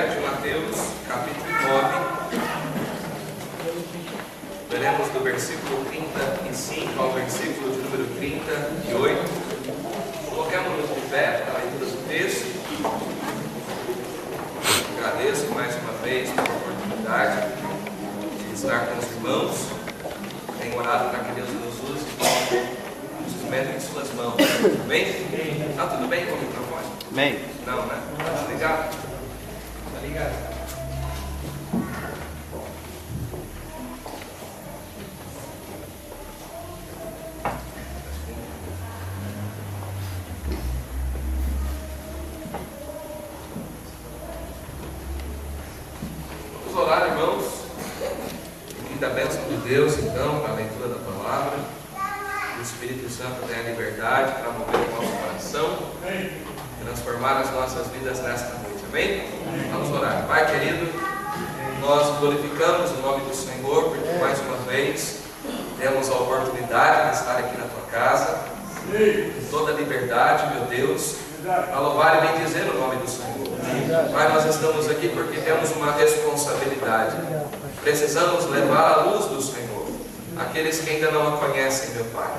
Evangelho de Mateus, capítulo 9. Veremos do versículo 35 ao versículo de número 38. Coloquemos-nos de pé para a leitura do texto. Agradeço mais uma vez pela oportunidade de estar com os irmãos. Tenho orado para que Deus nos use como instrumento em suas mãos. Amém? Está tudo bem com o microfone? Amém. Não, né? Está ligado? Está ligado. Vamos orar, irmãos. Pedir a bênção de Deus, então, para a leitura da palavra. Que o Espírito Santo tenha liberdade para mover o nosso coração e transformar as nossas vidas nesta noite. Amém? Vamos orar. Pai querido, nós glorificamos o nome do Senhor porque mais uma vez temos a oportunidade de estar aqui na tua casa, com toda a liberdade, meu Deus, para louvar e bendizer o nome do Senhor. Pai, nós estamos aqui porque temos uma responsabilidade. Precisamos levar a luz do Senhor àqueles que ainda não a conhecem, meu Pai.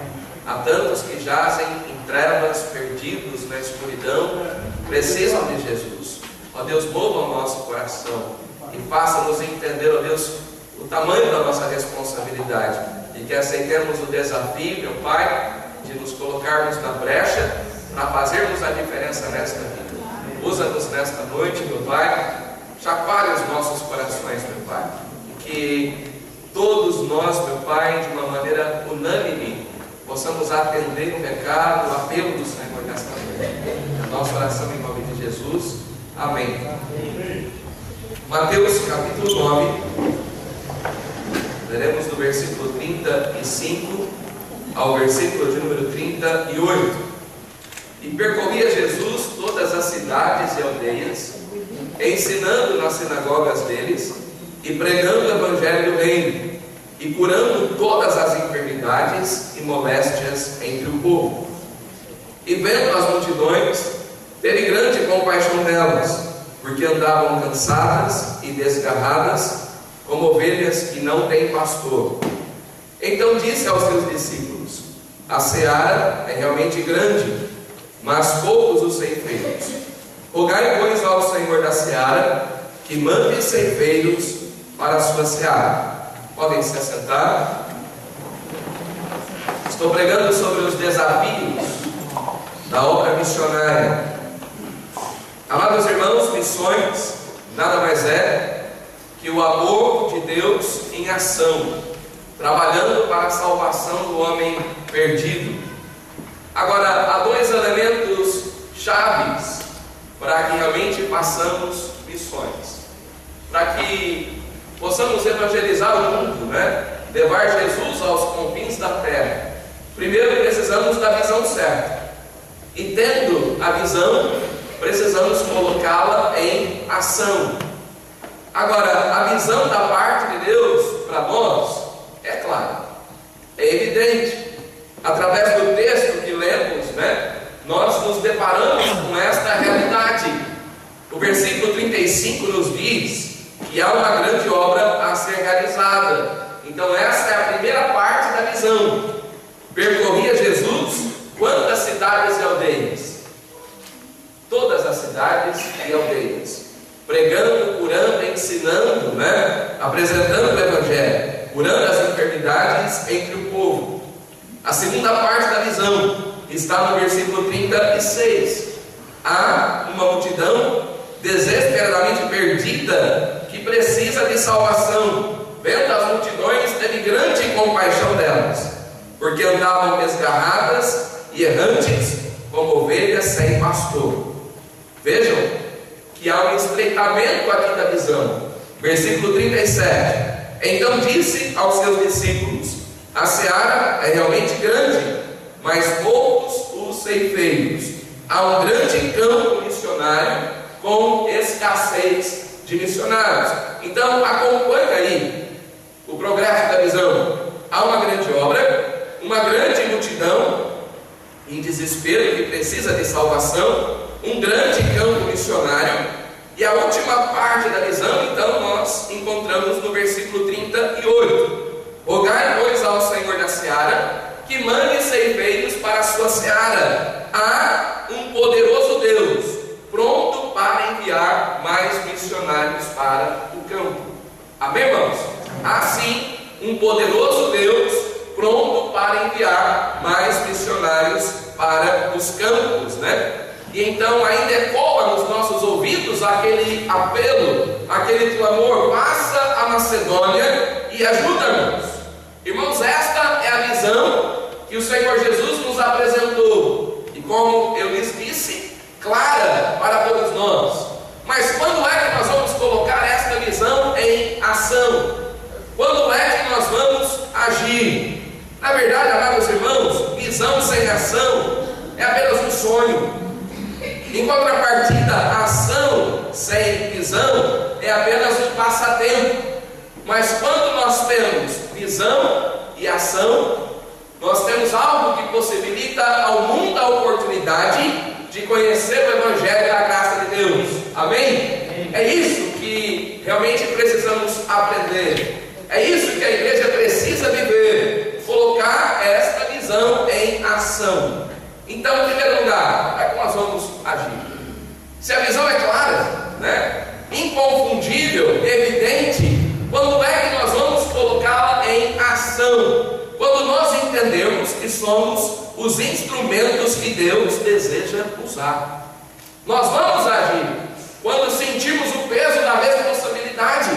Há tantos que jazem em trevas, perdidos na escuridão, precisam de Jesus. Ó Deus, mova o nosso coração e faça-nos entender, ó Deus, o tamanho da nossa responsabilidade e que aceitemos o desafio, meu Pai, de nos colocarmos na brecha para fazermos a diferença nesta vida. Usa-nos nesta noite, meu Pai, chacoalhe os nossos corações, meu Pai, e que todos nós, meu Pai, de uma maneira unânime, possamos atender o recado, o apelo do Senhor nesta noite. A nossa oração em nome de Jesus. Amém. Mateus capítulo 9, leremos do versículo 35 ao versículo de número 38. E percorria Jesus todas as cidades e aldeias, ensinando nas sinagogas deles e pregando o evangelho do reino, e curando todas as enfermidades e moléstias entre o povo. E vendo as multidões, teve grande compaixão delas, porque andavam cansadas e desgarradas, como ovelhas que não têm pastor. Então disse aos seus discípulos: a seara é realmente grande, mas poucos os ceifeiros. Rogai, pois, ao Senhor da seara que mande ceifeiros para a sua seara. Podem se assentar. Estou pregando sobre os desafios da obra missionária. Amados irmãos, missões nada mais é que o amor de Deus em ação, trabalhando para a salvação do homem perdido. Agora, há dois elementos chaves para que realmente façamos missões, para que possamos evangelizar o mundo, levar Jesus aos confins da terra. Primeiro precisamos da visão certa, e tendo a visão, precisamos colocá-la em ação. Agora, a visão da parte de Deus para nós é clara, é evidente. Através do texto que lemos, nós nos deparamos com esta realidade. O versículo 35 nos diz que há uma grande obra a ser realizada. Então essa é a primeira parte da visão. Percorria Jesus quantas cidades e aldeias? Todas as cidades e aldeias, pregando, curando, ensinando, apresentando o evangelho, curando as enfermidades entre o povo. A segunda parte da visão está no versículo 36. Há uma multidão desesperadamente perdida que precisa de salvação. Vendo as multidões, teve grande compaixão delas, porque andavam desgarradas e errantes, como ovelhas sem pastor. Vejam que há um estreitamento aqui da visão. Versículo 37. Então disse aos seus discípulos: a seara é realmente grande, mas poucos os ceifeiros. Há um grande campo missionário com escassez de missionários. Então acompanha aí o progresso da visão. Há uma grande obra, uma grande multidão em desespero que precisa de salvação, um grande campo missionário E a última parte da visão, então, nós encontramos no versículo 38. Rogai, pois, ao Senhor da seara, que mande ceifeiros para a sua seara. Há um poderoso Deus, pronto para enviar mais missionários para o campo. Amém, irmãos? Há sim um poderoso Deus, pronto para enviar mais missionários para os campos, né? E então ainda ecoa nos nossos ouvidos aquele apelo, aquele clamor: passa a Macedônia e ajuda-nos. Irmãos, esta é a visão que o Senhor Jesus nos apresentou, e como eu lhes disse, clara para todos nós. Mas quando é que nós vamos colocar esta visão em ação? Quando é que nós vamos agir? Na verdade, amados irmãos, visão sem ação é apenas um sonho. Em contrapartida, ação sem visão é apenas um passatempo. Mas quando nós temos visão e ação, nós temos algo que possibilita ao mundo a oportunidade de conhecer o Evangelho da graça de Deus. Amém? É isso que realmente precisamos aprender. É isso que a igreja precisa viver. Colocar esta visão em ação. Então, em primeiro lugar, como é que nós vamos agir? Se a visão é clara, né? Inconfundível, evidente, quando é que nós vamos colocá-la em ação? Quando nós entendemos que somos os instrumentos que Deus deseja usar. Nós vamos agir quando sentimos o peso da responsabilidade,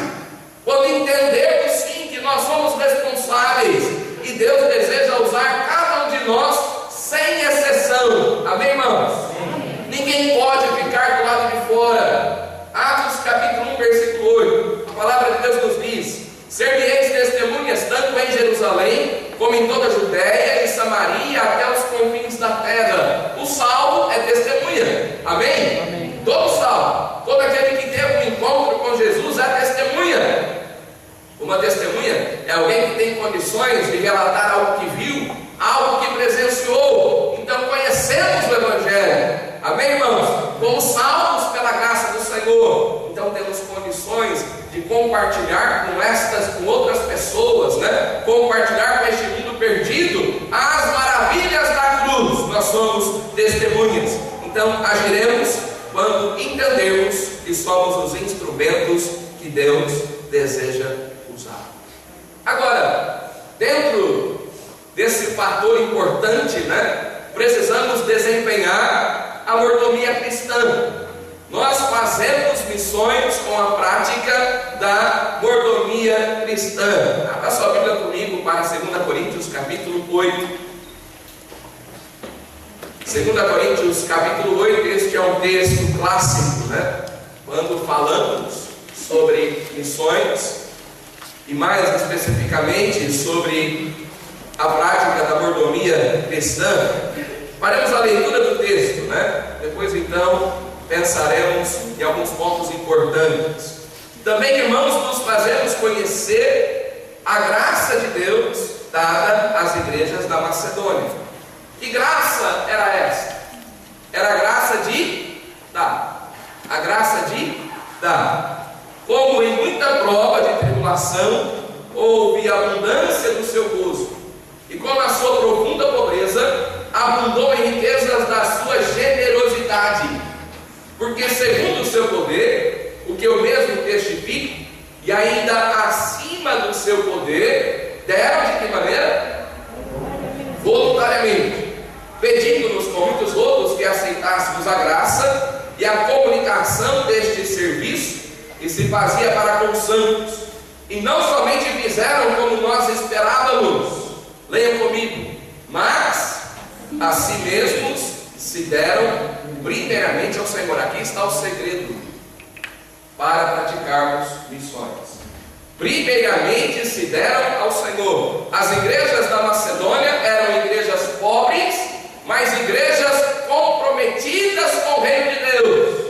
quando entendermos sim que nós somos responsáveis e Deus deseja usar cada um de nós sem exceção. Amém, irmãos? Ninguém pode ficar do lado de fora. Atos capítulo 1, versículo 8. A palavra de Deus nos diz: ser-me-eis testemunhas tanto em Jerusalém, como em toda a Judéia e Samaria, até os confins da terra. O salvo é testemunha. Amém? Amém. Todo salvo, todo aquele que teve um encontro com Jesus é testemunha. Uma testemunha é alguém que tem condições de relatar algo que viu, algo que presenciou. Então conhecemos o Evangelho. Amém, irmãos? Fomos salvos pela graça do Senhor. Então temos condições de compartilhar com outras pessoas, né? Compartilhar com este mundo perdido as maravilhas da cruz. Nós somos testemunhas. Então agiremos quando entendermos que somos os instrumentos que Deus deseja usar. Agora, dentro desse fator importante, né? Precisamos desempenhar a mordomia cristã. Nós fazemos missões com a prática da mordomia cristã. Abra sua Bíblia comigo para 2 Coríntios capítulo 8. 2 Coríntios capítulo 8, este é um texto clássico, né? Quando falamos sobre missões, e mais especificamente sobre a prática da mordomia cristã, faremos a leitura do texto, né? Depois então pensaremos em alguns pontos importantes. Também, irmãos, nos fazemos conhecer a graça de Deus dada às igrejas da Macedônia. Que graça era esta? Era a graça de dar. A graça de dar. Como em muita prova de tribulação houve abundância do seu gozo, e com a sua profunda pobreza abundou em riquezas da sua generosidade, porque segundo o seu poder, o que eu mesmo testifico, e ainda acima do seu poder, deram de que maneira? Voluntariamente, pedindo-nos com muitos rolos que aceitássemos a graça e a comunicação deste serviço, que se fazia para com os santos, e não somente fizeram como nós esperávamos, leiam comigo, mas a si mesmos se deram primeiramente ao Senhor. Aqui está o segredo para praticarmos missões. Primeiramente se deram ao Senhor. As igrejas da Macedônia eram igrejas pobres, mas igrejas comprometidas com o reino de Deus.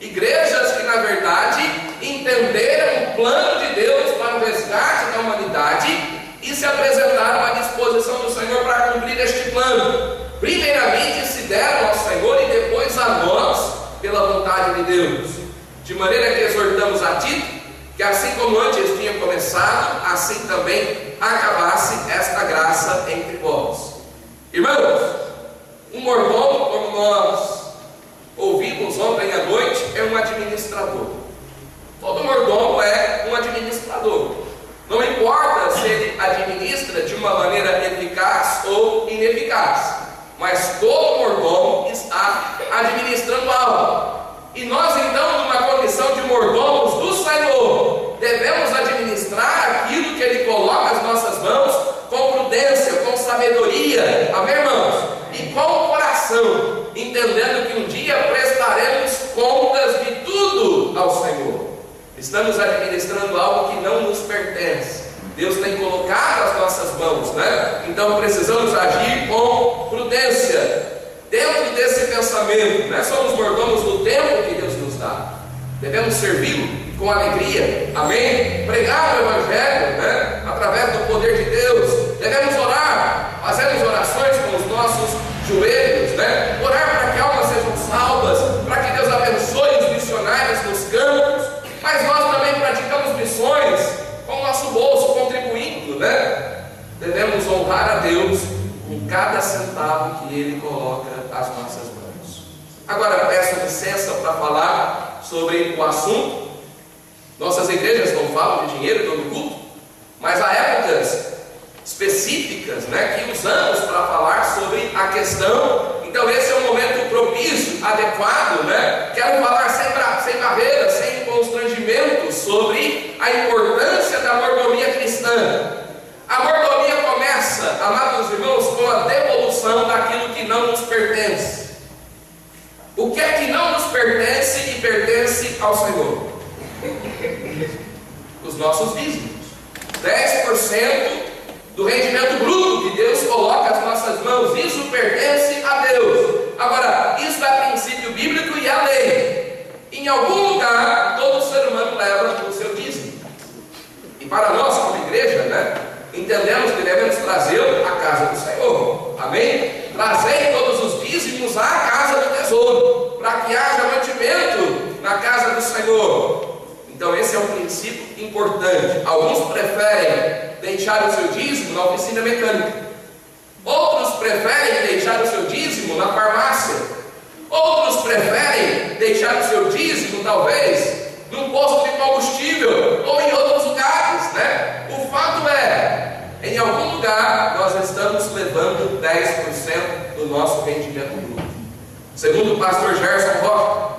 Igrejas que na verdade entenderam o plano de Deus para o resgate da humanidade e se apresentaram à disposição do Senhor para cumprir este plano. Primeiramente se deram ao Senhor e depois a nós pela vontade de Deus. De maneira que exortamos a Tito, que assim como antes tinha começado, assim também acabasse esta graça entre vós. Irmãos, um mordomo, como nós ouvimos ontem à noite, é um administrador. Todo mordomo é um administrador. Não importa se ele administra de uma maneira eficaz ou ineficaz, mas todo mordomo está administrando algo. E nós então, numa condição de mordomos do Senhor, devemos administrar aquilo que Ele coloca nas nossas mãos com prudência, com sabedoria, amém, irmãos? E com o coração, entendendo que um dia prestaremos contas de tudo ao Senhor. Estamos administrando algo que não nos pertence. Deus tem colocado as nossas mãos, né? Então precisamos agir com prudência. Dentro desse pensamento, né? Somos mordomos do tempo que Deus nos dá. Devemos servi-lo com alegria, amém? Pregar o Evangelho, né? Através do poder de Deus. Devemos orar, fazemos orações com os nossos joelhos, né? Orar para que almas sejam salvas, para que Deus abençoe os missionários nos campos. Mas nós também praticamos missões com o nosso bolso, contribuindo, né? Devemos honrar a Deus com cada centavo que Ele coloca às nossas mãos. Agora peço licença para falar sobre o assunto. Nossas igrejas não falam de dinheiro todo culto, mas há épocas específicas, né, que usamos para falar sobre a questão. Então esse é um momento propício, adequado, né? Quero falar sem barreiras, sem constrangimento, sobre a importância da mordomia cristã. A mordomia começa, amados irmãos, com a devolução daquilo que não nos pertence. O que é que não nos pertence e pertence ao Senhor? Os nossos dízimos. 10% do rendimento bruto que Deus coloca nas nossas mãos, isso pertence a Deus. Agora, isso é princípio bíblico e é lei. Em algum lugar, todo ser humano leva o seu dízimo. E para nós, como igreja, né, entendemos que devemos trazê-lo à casa do Senhor, amém? Trazei todos os dízimos à casa do tesouro, para que haja mantimento na casa do Senhor. Então esse é um princípio importante. Alguns preferem deixar o seu dízimo na oficina mecânica, outros preferem deixar o seu dízimo na farmácia, outros preferem deixar o seu dízimo talvez num posto de combustível ou em outros lugares, né? O fato é, em algum lugar nós estamos levando 10% do nosso rendimento bruto. Segundo o pastor Gerson Rocha,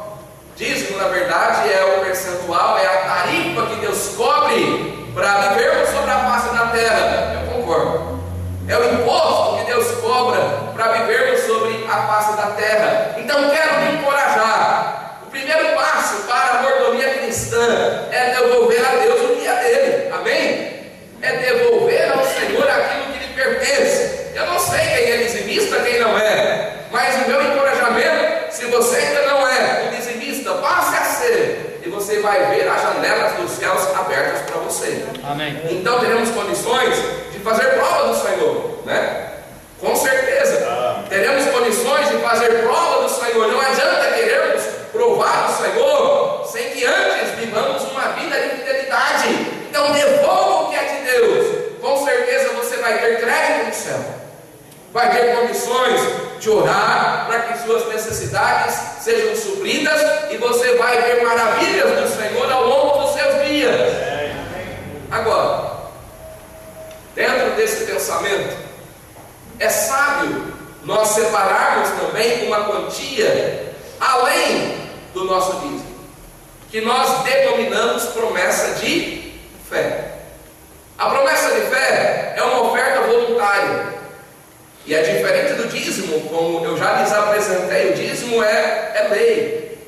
dízimo na verdade é o percentual, é a tarifa que Deus cobre para vivermos sobre a face da terra. Eu concordo. É o imposto que Deus cobra para vivermos sobre a face da terra. Então quero me encorajar. O primeiro passo para a mordomia cristã é devolver a Deus o que é dele. Amém? É devolver ao Senhor aquilo que lhe pertence. Eu não sei quem é dizimista, quem não é, mas o meu encorajamento, se você ainda não é um dizimista, passe a ser, e você vai ver as janelas dos céus abertas para você. Amém. Então teremos condições de fazer prova do Senhor, né? Com certeza. Teremos condições de fazer prova do Senhor. Não adianta querermos provar do Senhor sem que antes vivamos uma vida de fidelidade. Então devolva o que é de Deus. Com certeza você vai ter crédito no céu. Vai ter condições de orar para que suas necessidades sejam supridas, e você vai ver maravilhas do Senhor ao longo dos seus dias. Agora, dentro desse pensamento, é sábio nós separarmos também uma quantia além do nosso dízimo, que nós denominamos promessa de fé. A promessa de fé é uma oferta voluntária. E é diferente do dízimo, como eu já lhes apresentei. O dízimo é lei,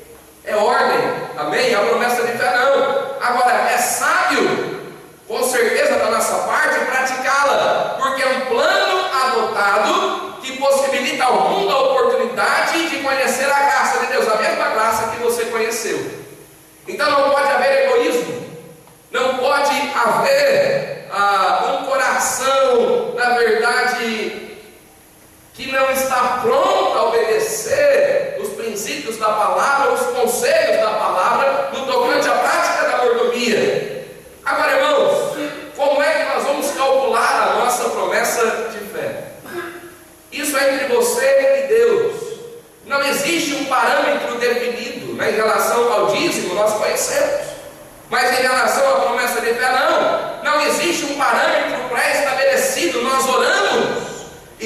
é ordem, amém? A promessa de fé não. Agora, é sábio, com certeza da nossa parte, praticá-la, porque é um plano adotado que possibilita ao mundo a oportunidade de conhecer a graça de Deus, a mesma graça que você conheceu. Então não pode haver egoísmo, não pode haver um coração, na verdade, que não está pronto a obedecer os princípios da palavra, os conselhos da palavra no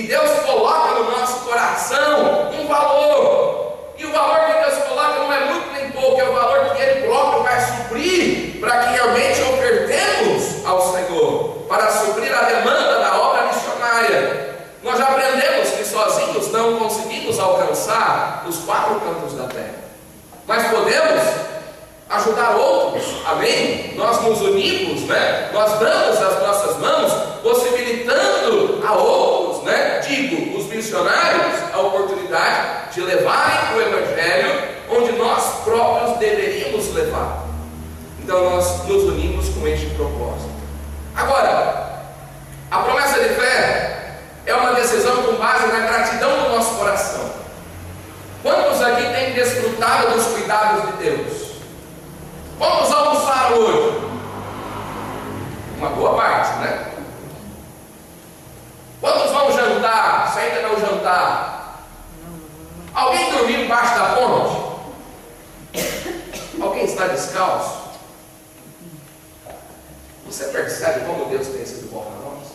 Deus coloca no nosso coração um valor. E o valor que Deus coloca não é muito nem pouco, é o valor que Ele próprio vai suprir para que realmente ofertemos ao Senhor, para suprir a demanda da obra missionária. Nós já aprendemos que sozinhos não conseguimos alcançar os 4 cantos da terra, mas podemos ajudar outros, amém? Nós nos unimos, né? Nós damos as nossas mãos, possibilitando a outros, né? Digo, os missionários, a oportunidade de levarem o Evangelho onde nós próprios deveríamos levar. Então nós nos unimos com este propósito. Agora, a promessa de fé é uma decisão com base na gratidão do nosso coração. Quantos aqui têm desfrutado dos cuidados de Deus? Vamos almoçar hoje? Uma boa parte, né? Quantos vão jantar? Se ainda não jantar? Alguém dormiu embaixo da ponte? Alguém está descalço? Você percebe como Deus tem sido bom para nós?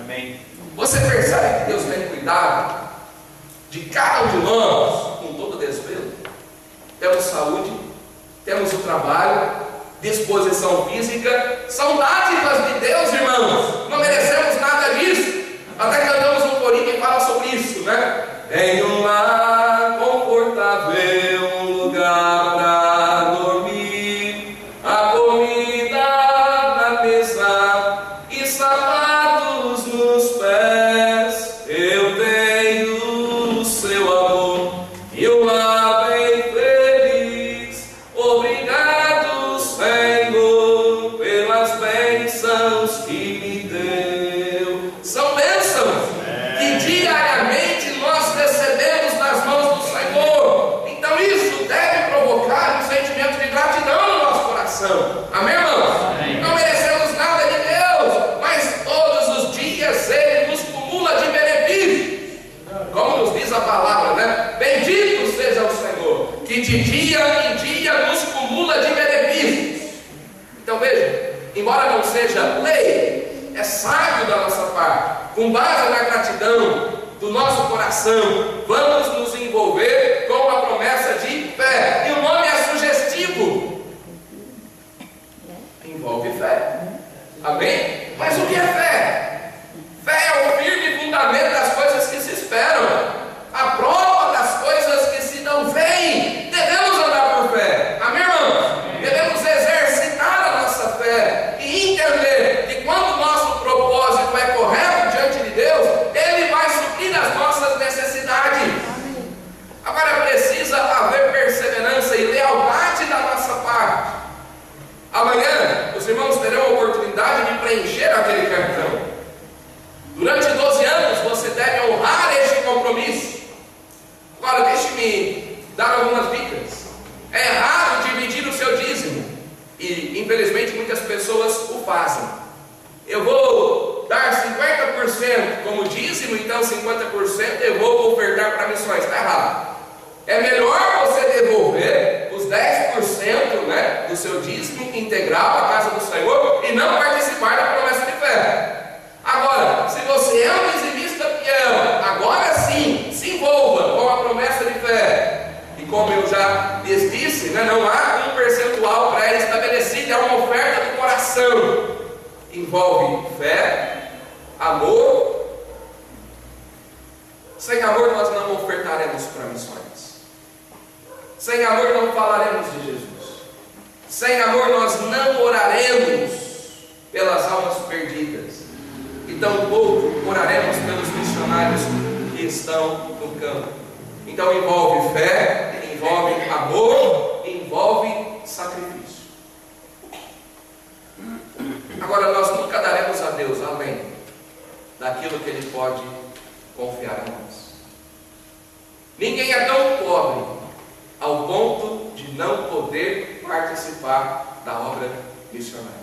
Amém. Você percebe que Deus tem cuidado de cada um de nós com todo desvelo? Temos saúde, temos o trabalho, disposição física, são dádivas de Deus, irmãos. Não merecemos nada disso. Até cantamos um corinho que fala sobre isso, né? Em um lar confortável, um lugar para dormir, a comida na mesa e sapatos nos pés. Eu tenho o seu amor e um lar bem feliz. Obrigado, Senhor, pelas bênçãos que me deu. São bênçãos que diariamente nós recebemos das mãos do Senhor. Então isso deve provocar um sentimento de gratidão no nosso coração. Amém, irmãos? Não merecemos nada de Deus, mas todos os dias Ele nos cumula de benefícios. Como nos diz a palavra, né? Bendito seja o Senhor, que de dia em dia nos cumula de benefícios. Então veja, embora não seja lei, é sábio da nossa parte, com base na gratidão do nosso coração, vamos nos envolver com a promessa de fé. E o nome é sugestivo. Envolve fé. Amém? Mas o que é fé? Fé é o firme fundamento das coisas que se esperam, a prova das coisas que se não veem. Devemos andar por fé. Amém, irmãos? Devemos exercitar a nossa fé e entender que quando o nosso propósito é correto diante de Deus, Ele vai suprir as nossas necessidades. Agora precisa haver perseverança e lealdade da nossa parte. Amanhã os irmãos terão a oportunidade de preencher aquele cartão. Durante 12 anos você deve honrar este compromisso. Agora deixe-me dar algumas dicas. É errado dividir o seu dízimo, e infelizmente muitas pessoas o fazem. Eu vou dar 50% como dízimo, então 50% eu vou ofertar para missões. Está errado. É melhor você devolver os 10%, né, do seu dízimo integral à casa do Senhor e não participar da promessa de fé. Agora, se você é um dizimista fiel, agora sim, se envolva com a promessa de fé. E como eu já lhes disse, né, não há um percentual pré-estabelecido, é uma oferta do coração. Envolve fé, amor. Sem amor nós não ofertaremos para missões. Sem amor não falaremos de Jesus. Sem amor nós não oraremos pelas almas perdidas. E tampouco oraremos pelos missionários que estão no campo. Então envolve fé, envolve amor, envolve sacrifício. Agora nós nunca daremos a Deus além daquilo que Ele pode confiar em nós. Ninguém é tão pobre ao ponto de não poder participar da obra missionária.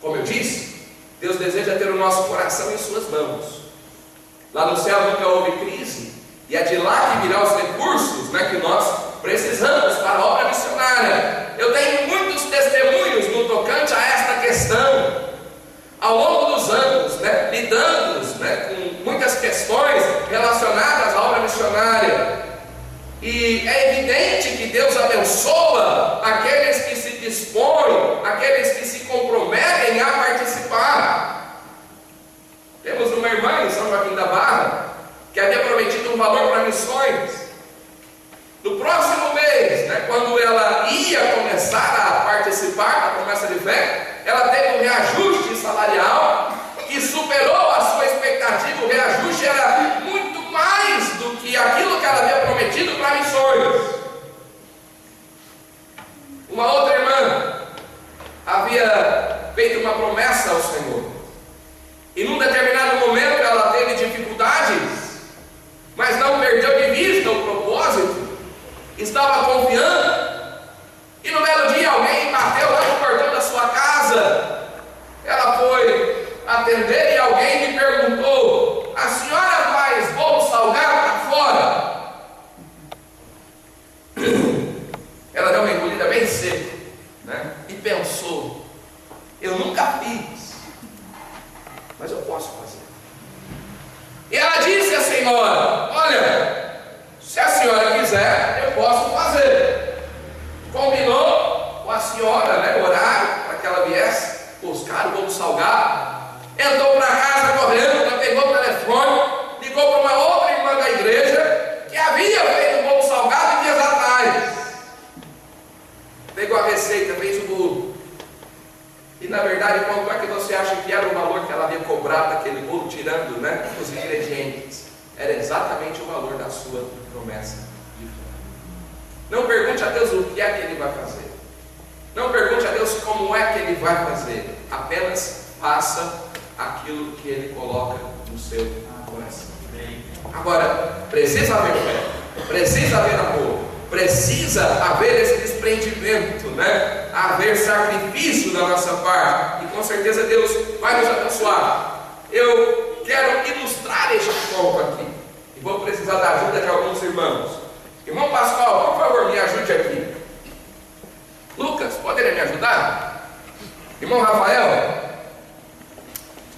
Como eu disse, Deus deseja ter o nosso coração em suas mãos. Lá no céu nunca houve crise, e é de lá que virão os recursos, né, que nós precisamos para a obra missionária. Eu tenho muitos testemunhos no tocante a esta questão. Ao longo dos anos, né, lidando, né, com muitas questões relacionadas à obra missionária. E é evidente que Deus abençoa aqueles que se dispõem, aqueles que se comprometem a participar. Temos uma irmã em São Joaquim da Barra que havia prometido um valor para missões. No próximo mês, quando ela ia começar a participar da promessa de fé, ela teve um reajuste salarial que superou a sua expectativa. O reajuste era muito mais do que aquilo que ela havia prometido para missões. Uma outra irmã havia feito uma promessa ao Senhor, e num determinado momento ela teve dificuldades, mas não perdeu de vista o propósito, estava confiando, e no belo dia alguém bateu lá no portão da sua casa. Ela foi atender e alguém lhe perguntou: a senhora faz bolo salgado para fora? Ela deu uma engolida bem seca, e pensou: eu nunca fiz, mas eu posso fazer. E ela disse à senhora: olha, se a senhora quiser, eu posso fazer. Combinou com a senhora, o horário para que ela viesse buscar o bolo salgado. Entrou para casa correndo, pegou o telefone, ligou para uma outra irmã da igreja que havia feito o bolo salgado dias atrás. Pegou a receita, fez o bolo. E na verdade, quanto é que você acha que era o valor que ela havia cobrado daquele bolo, tirando os ingredientes? Era exatamente o valor da sua promessa de fé. Não pergunte a Deus o que é que Ele vai fazer. Não pergunte a Deus como é que Ele vai fazer. Apenas faça aquilo que Ele coloca no seu coração. Agora, precisa haver fé, precisa haver amor, precisa haver esse desprendimento, haver sacrifício da nossa parte, e com certeza Deus vai nos abençoar. Eu quero ilustrar este ponto aqui, e vou precisar da ajuda de alguns irmãos. Irmão Pascoal, por favor, me ajude aqui. Lucas, poderia me ajudar? Irmão Rafael,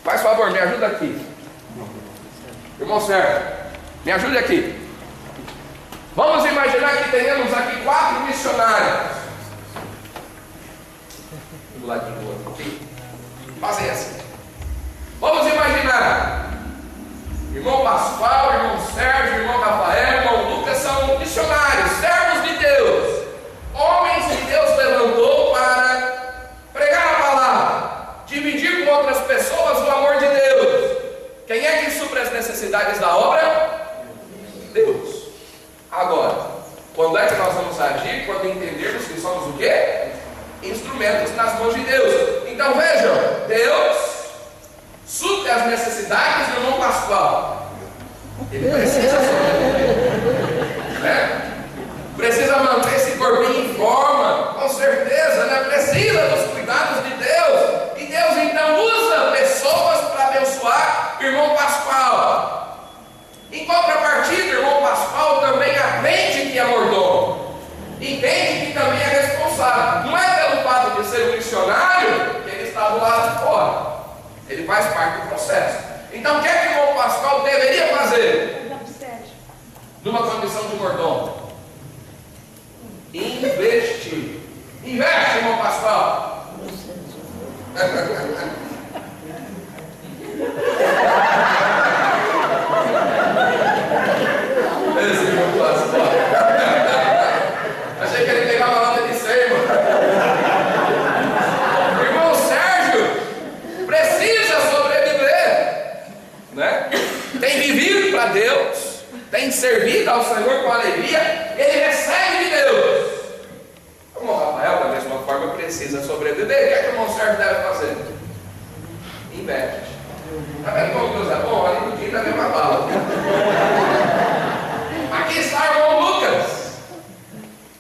faz favor, me ajuda aqui. Irmão Sérgio, me ajude aqui. Vamos imaginar que tenhamos aqui 4 missionários. Do lado do outro, aqui. Fazem assim. Vamos imaginar: irmão Pascoal, irmão Sérgio, irmão Rafael, irmão Lucas são missionários, servos de Deus, homens que Deus levantou para pregar a palavra, dividir com outras pessoas o amor de Deus. Quem é que supre as necessidades da obra? Deus. Agora, quando é que nós vamos agir? Quando entendermos que somos o quê? Instrumentos nas mãos de Deus. Então vejam, Deus supre as necessidades do irmão Pascoal. Ele precisa sobreviver, precisa manter esse corpinho em forma, com certeza, precisa dos cuidados de Deus. E Deus então usa pessoas para abençoar o irmão Pascoal. Em contrapartida, o irmão Pascoal também aprende que é mordomo, entende que também é responsável. Não é pelo fato de ser um missionário que ele está do lado de fora, ele faz parte do processo. Então o que é que o irmão Pascoal deveria fazer numa condição de mordomo? Investir. Investe, irmão Pascoal. Esse irmão Pascoal. Achei que ele pegava a nota de 100, irmão. Irmão Sérgio precisa sobreviver, tem vivido para Deus, tem servido ao Senhor com alegria, ele recebe de Deus. O irmão Rafael, da mesma forma, precisa sobreviver. O que é que o irmão Sérgio deve fazer? Investe. Está vendo como Deus é bom? Ali no dia da mesma bala. Aqui está o irmão Lucas,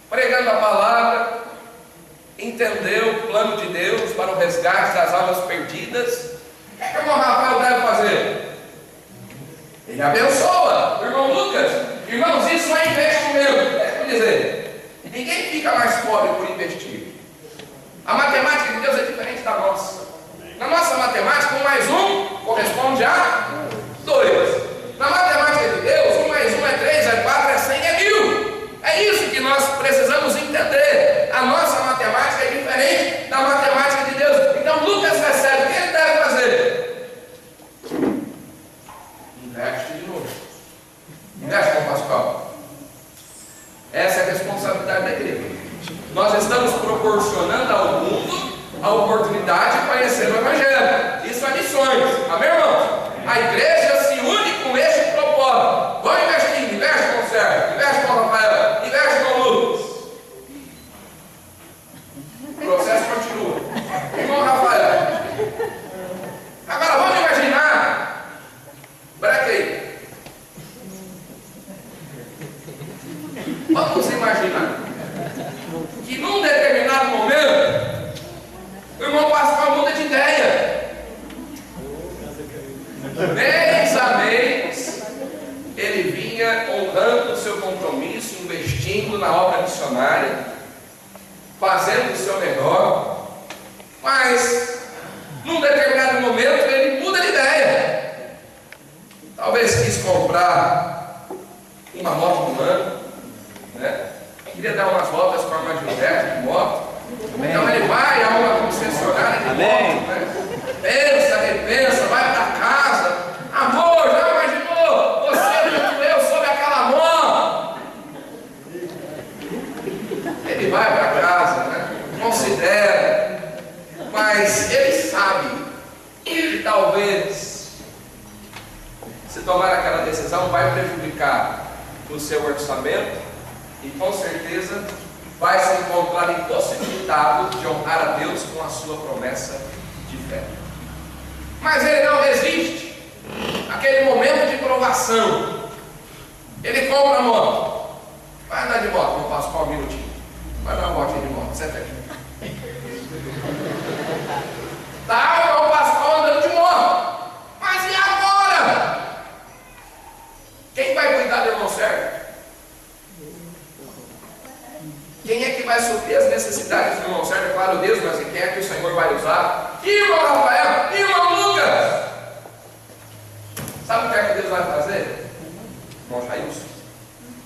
pregando a palavra, entendeu o plano de Deus para o resgate das almas perdidas. O que é que o irmão Rafael deve fazer? Ele abençoa o irmão Lucas. Irmãos, isso é investimento. Deixa eu dizer, ninguém fica mais pobre por investir. A matemática de Deus é diferente da nossa. Na nossa matemática, 1 mais 1 corresponde a 2. a oportunidade de conhecer o Evangelho. Isso é missões. Amém, irmãos? A igreja se une com este propósito. Vamos investir, investe com o Sérgio, investe com o Rafael, investe com o Lucas. O processo continua. Irmão Rafael, agora vamos imaginar. Breca aí. Vamos imaginar que num determinado momento o irmão Pascoal muda de ideia. Mês a mês ele vinha honrando o seu compromisso, investindo na obra missionária, fazendo o seu melhor, mas num determinado momento ele muda de ideia. Talvez quis comprar uma moto do ano, né? Queria dar umas voltas com a irmã Gilberto de moto. Amém. Então ele vai a uma concessionária de Amém. moto, né? Pensa, repensa, vai para casa. Amor, já imaginou você junto eu sobre aquela moto? Ele vai para casa, né? Considera, mas ele sabe que talvez, se tomar aquela decisão, vai prejudicar o seu orçamento. E com certeza vai se encontrar impossibilitado de honrar a Deus com a sua promessa de fé. Mas ele não resiste àquele momento de provação. Ele compra a moto. Vai andar de moto, não passo um minutinho. Vai dar uma voltinha de moto, senta aqui. Tá, o Pascoal andando de moto. Mas e agora? Quem vai cuidar do irmão Sérgio? Quem é que vai suprir as necessidades do irmão Sérgio? Claro, Deus, mas quem é que o Senhor vai usar? Irmão Rafael, irmão Lucas. Sabe o que é que Deus vai fazer? Irmão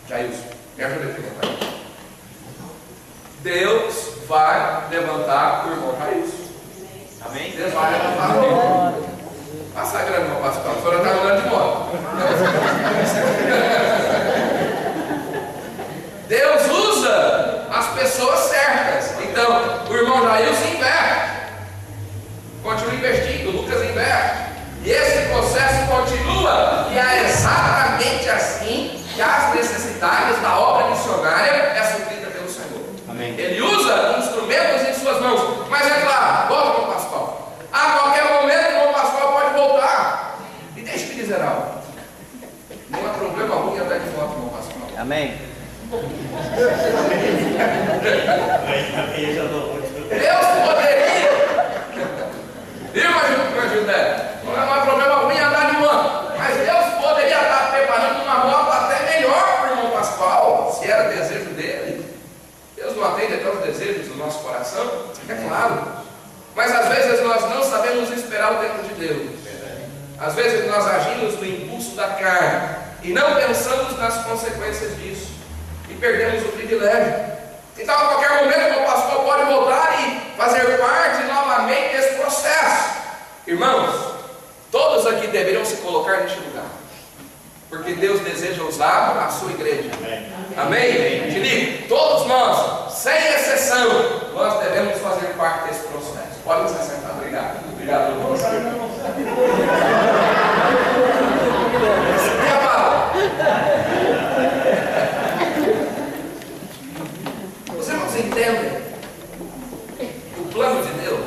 Jailson, me ajuda aqui, irmão Jailson. Deus vai levantar o irmão Jailson. Amém? Deus vai levantar o irmão. Passa a grande, irmão Pascoal. A senhora está andando de moto. Deus usa as pessoas certas. Então, o irmão Jailson inverte. Continua investindo, Lucas inverte. E esse processo continua. E é exatamente assim que as necessidades da obra missionária é suprida pelo Senhor. Amém. Ele usa instrumentos em suas mãos. Mas é claro, volta com o Pascoal. A qualquer momento o irmão Pascoal pode voltar. E deixa eu te dizer algo. Não há problema algum em andar de moto, irmão Pascoal. Amém. Deus poderia. Irmã Gilberto, não há problema algum em andar de moto. Mas Deus poderia estar preparando uma moto até melhor para o irmão Pascoal, se era desejo dele. Deus não atende até os desejos do nosso coração, é claro. Mas às vezes nós não sabemos esperar o tempo de Deus. Às vezes nós agimos no impulso da carne e não pensamos nas consequências disso. E perdemos o privilégio. Então a qualquer momento o Pascoal pode voltar e fazer parte novamente desse processo. Irmãos, todos aqui deveriam se colocar neste lugar, porque Deus deseja usar a sua igreja. Amém? Te digo, todos nós, sem exceção, nós devemos fazer parte desse processo. Pode se sentar. Obrigado. Obrigado por você. Minha palavra. Os irmãos entendem o plano de Deus?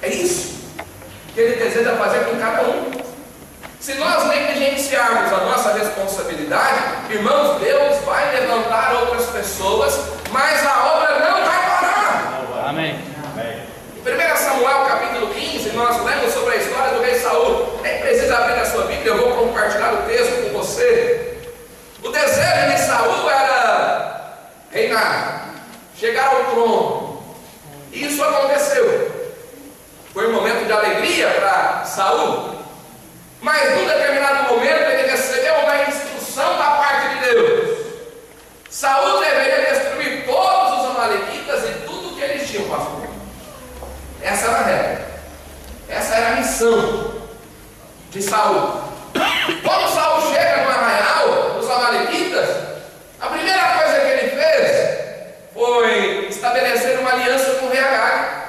É isso que Ele deseja fazer com cada um. Se nós negligenciarmos a nossa responsabilidade, irmãos, Deus vai levantar outras pessoas, mas a obra não vai parar. Amém. Em 1 Samuel capítulo 15, nós lemos sobre a história do rei Saul. Nem precisa abrir a sua Bíblia, eu vou compartilhar o texto com você. O desejo de Saul era reinar, chegar ao trono. E isso aconteceu. Foi um momento de alegria para Saul. Mas num determinado momento ele recebeu uma instrução da parte de Deus. Saul deveria destruir todos os amalequitas e tudo que eles tinham, pastor. Essa era a regra. Essa era a missão de Saul. Quando Saul chega no arraial dos amalequitas, a primeira coisa que ele fez foi estabelecer uma aliança com o rei Agag.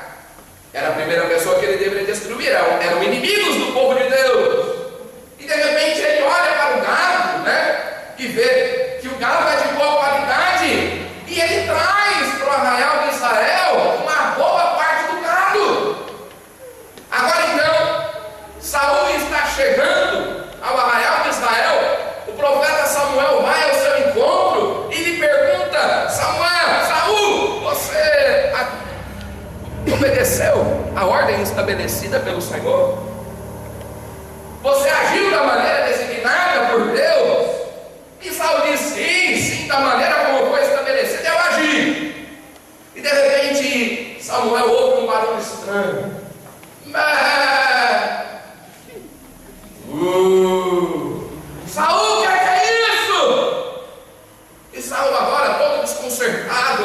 desobedeceu a ordem estabelecida pelo Senhor? Você agiu da maneira designada por Deus? E Saul disse: sim, da maneira como foi estabelecida eu agi. E de repente Samuel ouve um barulho estranho. Saul, o que é isso? E Saul agora todo desconcertado,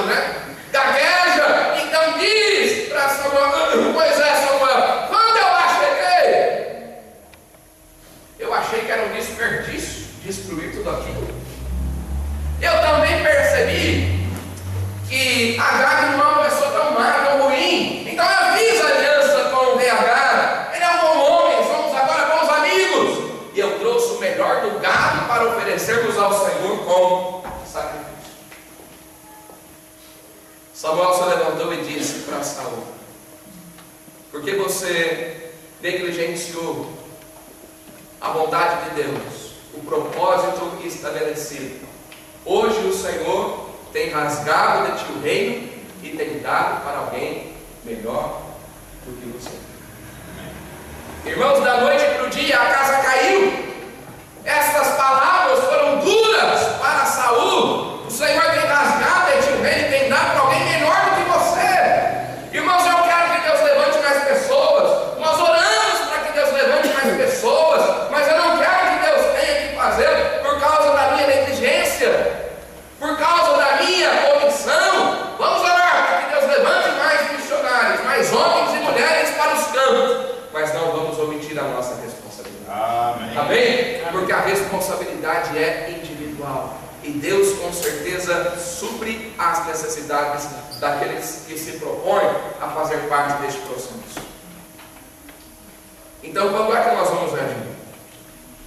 gagueja. Então diz para Samuel: pois é, Samuel, quando eu lá cheguei, eu achei que era um desperdício destruir tudo aquilo. Eu também percebi que Agag não é uma pessoa tão má, tão ruim. Então eu fiz aliança com o rei Agag. Ele é um bom homem, somos agora bons amigos. E eu trouxe o melhor do gado para oferecermos ao Senhor como sacrifício. Samuel se levantou e disse para Saul: porque você negligenciou a vontade de Deus, o propósito estabelecido. Hoje o Senhor tem rasgado de ti o reino e tem dado para alguém melhor do que você. Irmãos, da noite para o dia a casa caiu. Estas palavras foram duras para Saul. O Senhor tem rasgado de ti o reino e tem dado para alguém melhor do que você. Irmãos, eu quero que Deus levante mais pessoas. Nós oramos para que Deus levante mais pessoas, mas eu não quero que Deus tenha que fazer por causa da minha negligência, por causa da minha omissão. Vamos orar para que Deus levante mais missionários, mais homens e mulheres para os campos, mas não vamos omitir a nossa responsabilidade. Amém? Amém? Porque a responsabilidade é individual e Deus com certeza supre as necessidades daqueles que se propõem a fazer parte deste processo. Então, quando é que nós vamos agir?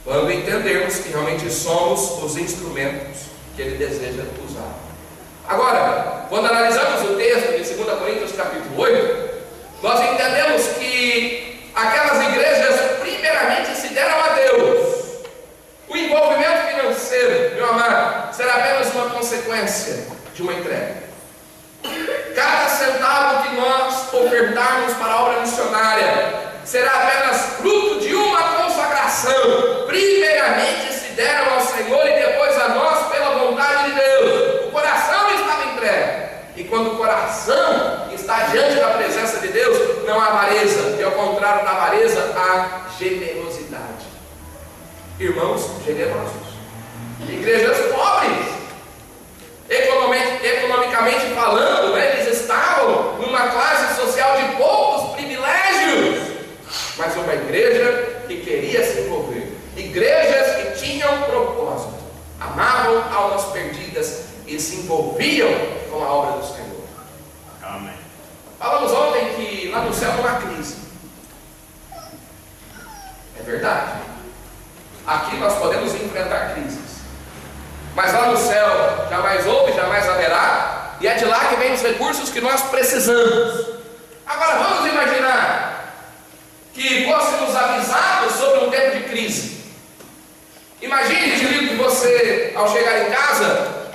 Quando entendermos que realmente somos os instrumentos que Ele deseja usar. Agora, quando analisamos o texto de 2 Coríntios capítulo 8, nós entendemos que aquelas igrejas primeiramente se deram a Deus. O envolvimento financeiro, meu amado, será apenas uma consequência de uma entrega. Cada centavo que nós ofertarmos para a obra missionária será apenas fruto de uma consagração. Primeiramente se deram ao Senhor e depois a nós pela vontade de Deus. O coração estava entregue. E quando o coração está diante da presença de Deus, não há avareza. E ao contrário da avareza, há generosidade. Irmãos generosos. Igrejas pobres, economicamente falando, eles estavam numa classe social de poucos privilégios, mas uma igreja que queria se envolver, igrejas que tinham propósito, amavam almas perdidas e se envolviam com a obra do Senhor. Amém. Falamos ontem que lá no céu não há crise. É verdade. Aqui nós podemos enfrentar crises, mas lá no céu jamais houve, jamais haverá, e é de lá que vem os recursos que nós precisamos. Agora vamos imaginar que fôssemos avisados sobre um tempo de crise. Imagine, querido, que você, ao chegar em casa,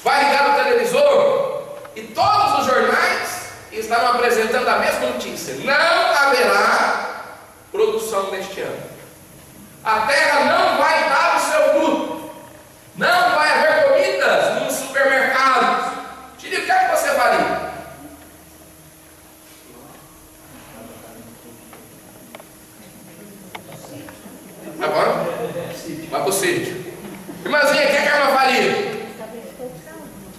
vai ligar no televisor e todos os jornais estarão apresentando a mesma notícia: não haverá produção neste ano. A terra não vai dar o seu fruto. Não vai haver comidas nos supermercados. Te digo, o que é que você faria? Agora, vai para o sítio. Irmãzinha, o que é que a irmã faria?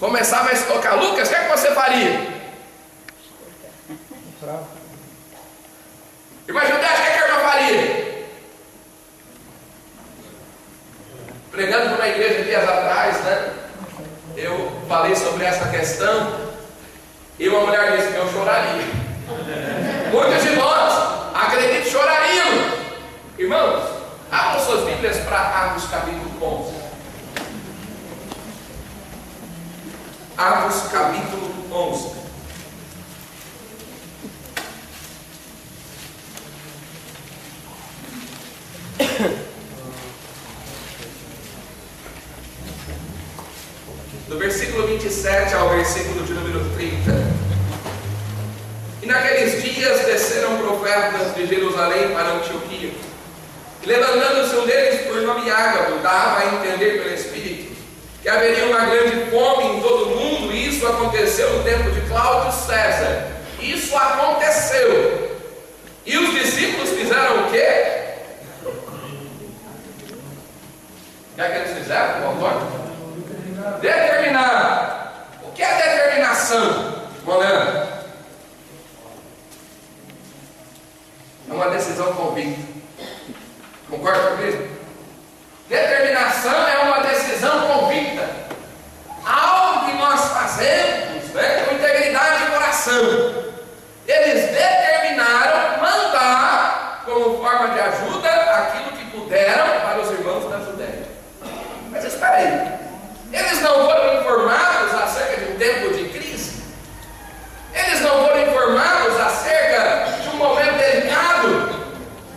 Começava a estocar. Lucas, o que é que você faria? Irmã Judete, o que é que a irmã faria? Pregando para uma igreja dias atrás, eu falei sobre essa questão e uma mulher disse que eu choraria. Muitos de nós, acredito, chorariam. Irmãos, abram suas Bíblias para Atos capítulo 11. Atos capítulo 11. Do versículo 27 ao versículo de número 30. E naqueles dias dias desceram profetas de Jerusalém para Antioquia. E levantando-se um deles por nome Ágabo, dava a entender pelo Espírito que haveria uma grande fome em todo o mundo, e isso aconteceu no tempo de Cláudio César. Isso aconteceu. E os discípulos fizeram o quê? O que é que eles fizeram? Concorda? Determinar. O que é determinação? Molando. É uma decisão convicta. Concorda comigo? Determinação é uma decisão convicta. Algo que nós fazemos, né, com integridade de coração. Eles determinaram mandar, como forma de ajuda, aquilo que puderam para os irmãos da Judéia. Mas espera aí. Eles não foram informados acerca de um tempo de crise? Eles não foram informados acerca de um momento delicado?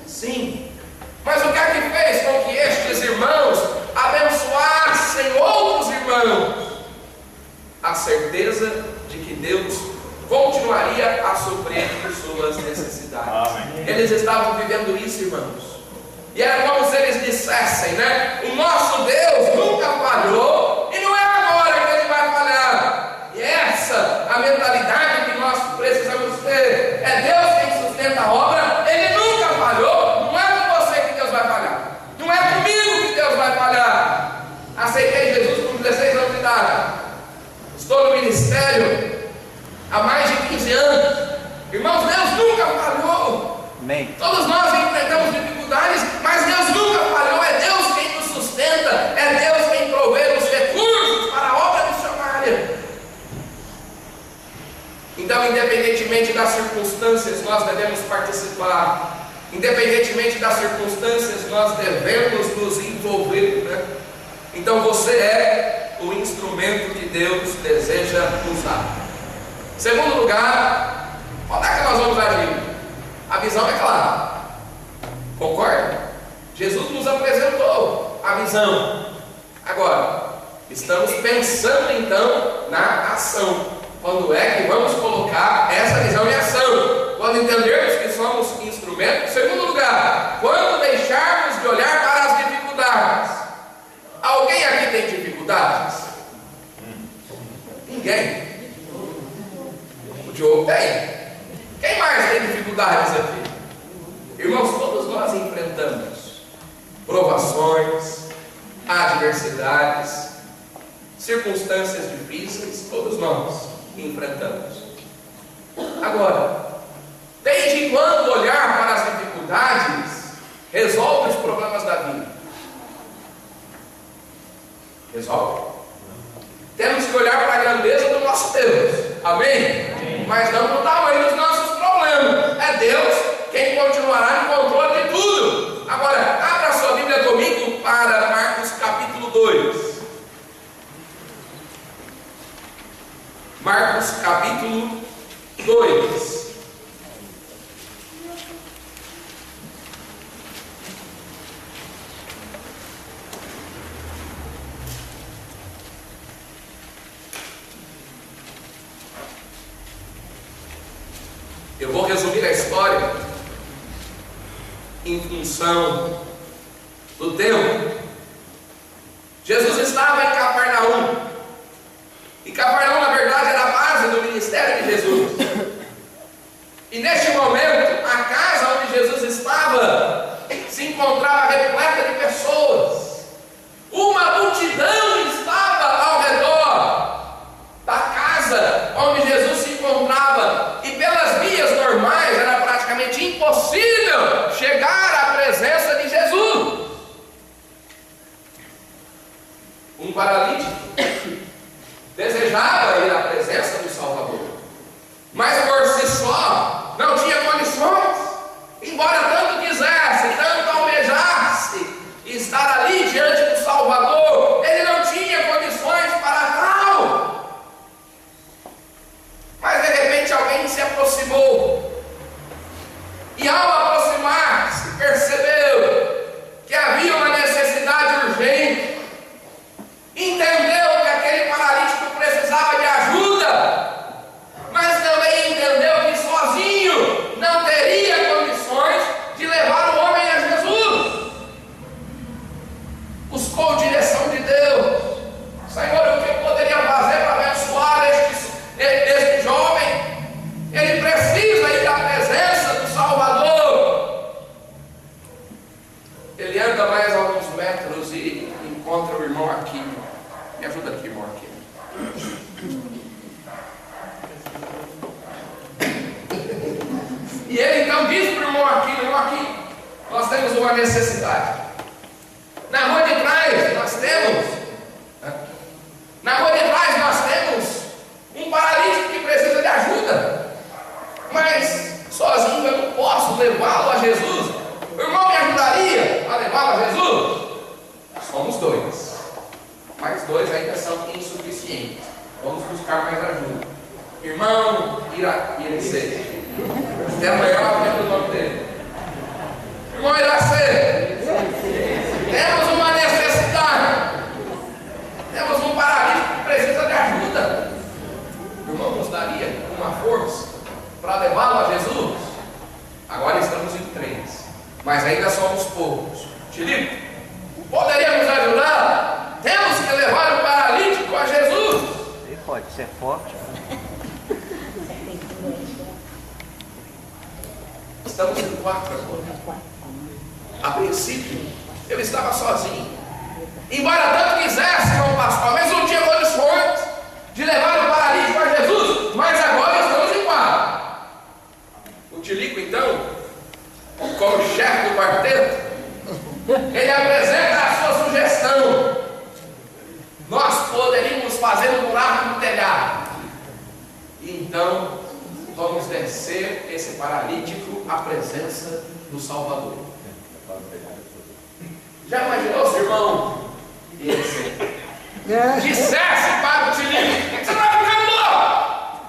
Sim. Mas o que é que fez com que estes irmãos abençoassem outros irmãos? A certeza de que Deus continuaria a suprir suas necessidades. Amém. Eles estavam vivendo isso, irmãos. E era como se eles dissessem, né? O nosso Deus nunca falhou e não é agora que Ele vai falhar. E essa a mentalidade que nós precisamos ter. É Deus quem sustenta a obra. Ele nunca falhou. Não é com você que Deus vai falhar. Não é comigo que Deus vai falhar. Aceitei Jesus com 16 anos de idade. Estou no ministério há mais de 15 anos. Irmãos, Deus nunca falhou. Amém. Todos nós enfrentamos dificuldades, mas Deus nunca falhou. É Deus quem nos sustenta. É Deus quem provê os recursos para a obra missionária. Então, independentemente das circunstâncias, nós devemos participar. Independentemente das circunstâncias, nós devemos nos envolver, né? Então, você é o instrumento que Deus deseja usar. Segundo lugar, onde é que nós vamos agir? A visão é clara. Concorda? Jesus nos apresentou a visão. Agora, estamos pensando então na ação. Quando é que vamos colocar essa visão em ação? Quando entendermos que somos instrumentos. Segundo lugar, quando deixarmos de olhar para as dificuldades. Alguém aqui tem dificuldades? Ninguém. O Diogo tem. Quem mais tem dificuldades aqui? Irmãos, todos nós enfrentamos provações, adversidades, circunstâncias difíceis, todos nós enfrentamos. Agora, desde quando olhar para as dificuldades resolve os problemas da vida? Resolve. Temos que olhar para a grandeza do nosso Deus. Amém? Amém. Mas não para o tamanho dos nossos problemas. É Deus quem continuará no controle de tudo. Agora, abra a sua Bíblia comigo para Marcos capítulo 2. Marcos capítulo 2. Eu vou resumir a história em função do tempo. Jesus estava em Cafarnaum. E Cafarnaum, na verdade, era a base do ministério de Jesus. E neste momento, a casa onde Jesus estava se encontrava repleta de pessoas. Uma multidão estava ao redor da casa onde Jesus se encontrava. E pelas vias normais era praticamente impossível chegar à presença de Jesus. Um paralítico desejava ir à presença do Salvador, mas por si só não tinha condições, embora tanto quisesse, tanto almejasse. não teria condições de levar o homem a Jesus. Buscou direção de Deus. Senhor, o que eu poderia fazer para abençoar este jovem? Ele precisa ir da presença do Salvador. Ele anda mais alguns metros e encontra o irmão Aquino. Me ajuda aqui, irmão Aquino. E ele então diz para o irmão Aquino, nós temos uma necessidade. Na rua de trás nós temos um paralítico que precisa de ajuda, mas sozinho eu não posso levá-lo a Jesus. O irmão me ajudaria a levá-lo a Jesus? Somos dois, mas dois ainda são insuficientes. Vamos buscar mais ajuda. Irmão Iracê. Até amanhã eu lembro o nome dele. Irmão Iracê, temos uma necessidade. Temos um paralítico que precisa de ajuda. O irmão nos daria uma força para levá-lo a Jesus? Agora estamos em 3, mas ainda somos poucos. Tilico, poderia nos ajudar? Temos que levar o paralítico a Jesus. Ele pode ser forte. Estamos em 4 agora. A princípio, eu estava sozinho. Embora tanto quisesse, irmão pastor, mas não tinha condições de levar o paralítico a Jesus. Mas agora estamos em 4. O Tilico, então, como chefe do quarteto, ele apresenta a sua sugestão. Nós poderíamos fazer um buraco no telhado. Então, vamos descer esse paralítico à presença do Salvador. Já imaginou, seu irmão? Dissesse para o Tilico: você não vai ficar louco?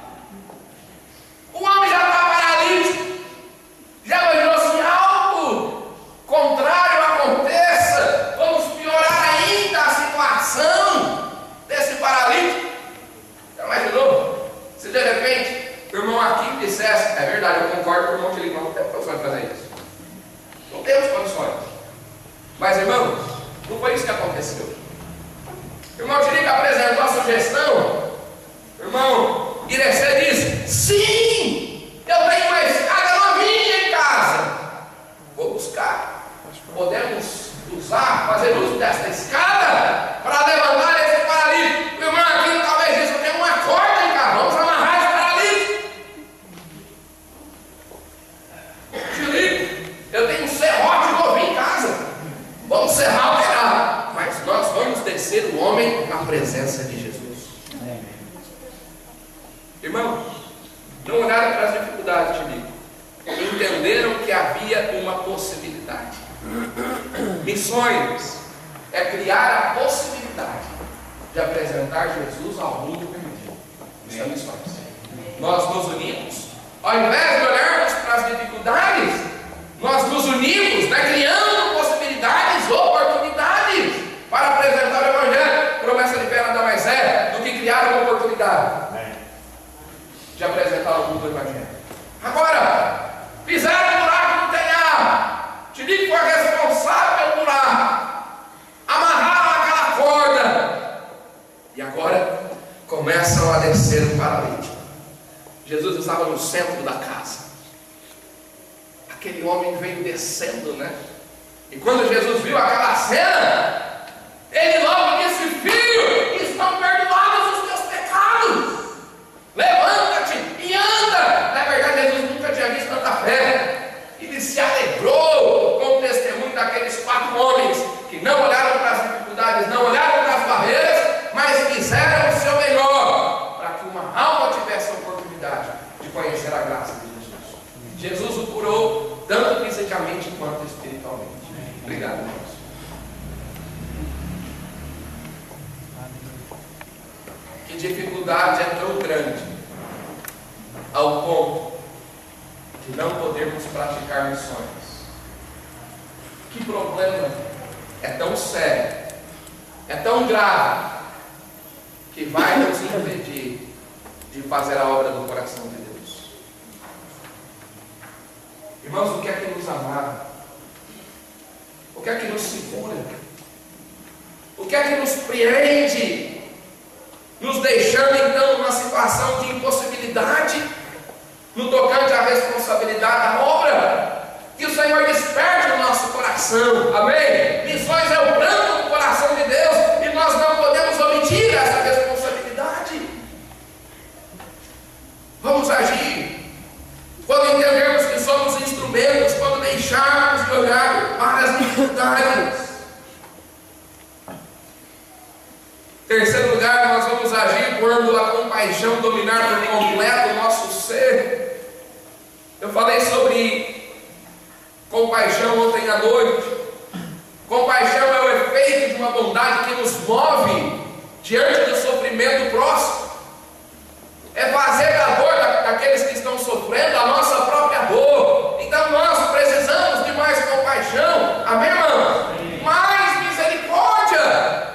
O homem já está paralítico. Já imaginou se algo contrário aconteça? Vamos piorar ainda a situação desse paralítico. Já imaginou? Se de repente o irmão aqui dissesse: é verdade, eu concordo com o irmão Tilico, não temos condições de fazer isso. Não temos condições. Mas, irmãos, não foi isso que aconteceu. O irmão Tilico apresentou a sugestão. O irmão Irecê disse: sim, eu tenho uma escada novinha em casa. Vou buscar. Podemos fazer uso desta escada para levantar esse paralítico. O irmão aqui talvez disse: eu tenho uma corda em casa, vamos amarrar esse paralítico. Tilico, eu tenho um serrote novinho em casa. Vamos serrar o telhado, mas nós vamos descer o homem na presença de Jesus. Irmãos, não olharam para as dificuldades, Tilico. Entenderam que havia uma possibilidade. Missões é criar a possibilidade de apresentar Jesus ao mundo perdido. Isso é missões. Nós nos unimos, ao invés de olharmos para as dificuldades, nós nos unimos, criando possibilidades, oportunidades para apresentar o Evangelho. Promessa de fé nada mais é do que criar uma oportunidade de apresentar ao mundo o Evangelho. Agora, fizeram um buraco no telhado. Tilico foi responsável pelo buraco. Amarraram aquela corda. E agora começam a descer o paralítico. Jesus estava no centro da casa. Aquele homem veio descendo, E quando Jesus viu aquela cena, ele logo disse: filho, estão perdoados os teus pecados. Levanta-te e anda. Na verdade, Jesus nunca tinha visto tanta fé. Ele se alegrou com o testemunho daqueles 4 homens que não olharam para as dificuldades, não olharam para as barreiras, mas fizeram o seu melhor para que uma alma tivesse a oportunidade de conhecer a graça de Jesus. Jesus o curou tanto fisicamente quanto espiritualmente. Obrigado, irmãos. Que dificuldade é tão grande ao ponto de não podermos praticar missões? Que problema é tão sério, é tão grave, que vai nos impedir de fazer a obra do coração de Deus? Irmãos, o que é que nos amarra? O que é que nos segura? O que é que nos prende? Nos deixando então numa situação de impossibilidade no tocante à responsabilidade da obra. Que o Senhor desperte o nosso coração, amém? Missões é o plano do coração de Deus e nós não podemos omitir essa responsabilidade. Vamos agir quando entendermos que somos instrumentos, quando deixarmos de olhar para as dificuldades. Terceiro lugar, nós vamos agir quando a compaixão dominar por completo o nosso ser. Eu falei sobre compaixão ontem à noite. Compaixão é o efeito de uma bondade que nos move diante do sofrimento próximo. É fazer da dor daqueles que estão sofrendo a nossa própria dor. Então nós precisamos de mais compaixão. Amém, irmão? Mais misericórdia.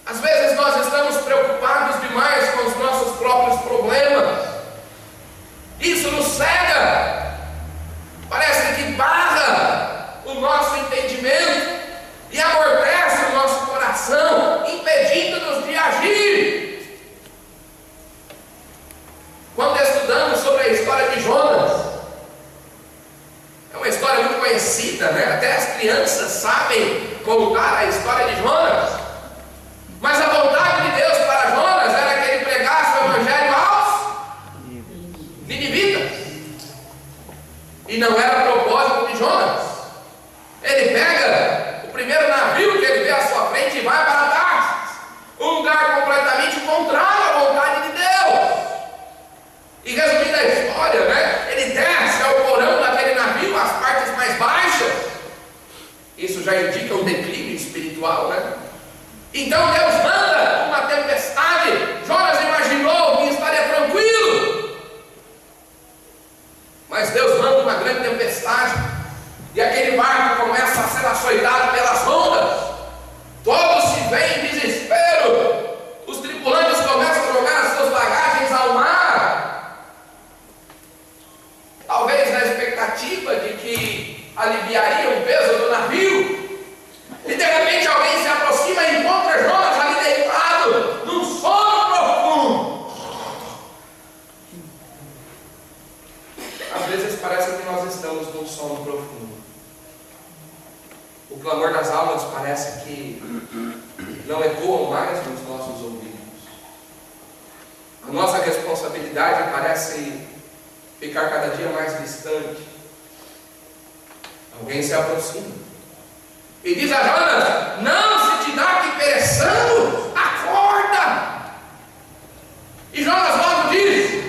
Às vezes nós estamos preocupados demais com os nossos próprios problemas. Isso nos cega. Parece que barra o nosso entendimento e amortece o nosso coração, impedindo-nos de agir. Quando estudamos sobre a história de Jonas, é uma história muito conhecida, né? Até as crianças sabem contar a história de Jonas. Mas a vontade de Deus para Jonas era que ele pregasse o evangelho aos ninivitas. E não era propósito de Jonas. Ele pega o primeiro navio que ele vê à sua frente e vai para Tarsis, um lugar completamente contrário à vontade de Deus. E resumindo a história, né? Ele desce ao porão daquele navio, as partes mais baixas. Isso já indica um declínio espiritual, né? Então Deus manda uma tempestade. Jonas imaginou que estaria tranquilo, mas Deus manda uma grande tempestade e aquele barco começa a ser açoitado pelas ondas. Todos se veem em desespero. Os tripulantes começam a jogar as suas bagagens ao mar, talvez na expectativa de que aliviaria o peso do navio. E de repente alguém se aproxima e encontra Jonas ali deitado num sono profundo. Às vezes parece que nós estamos num sono profundo. O clamor das almas parece que não ecoam mais nos nossos ouvidos. A nossa responsabilidade parece ficar cada dia mais distante. Alguém se aproxima e diz a Jonas: não se te dá que pereçando, acorda. E Jonas logo diz: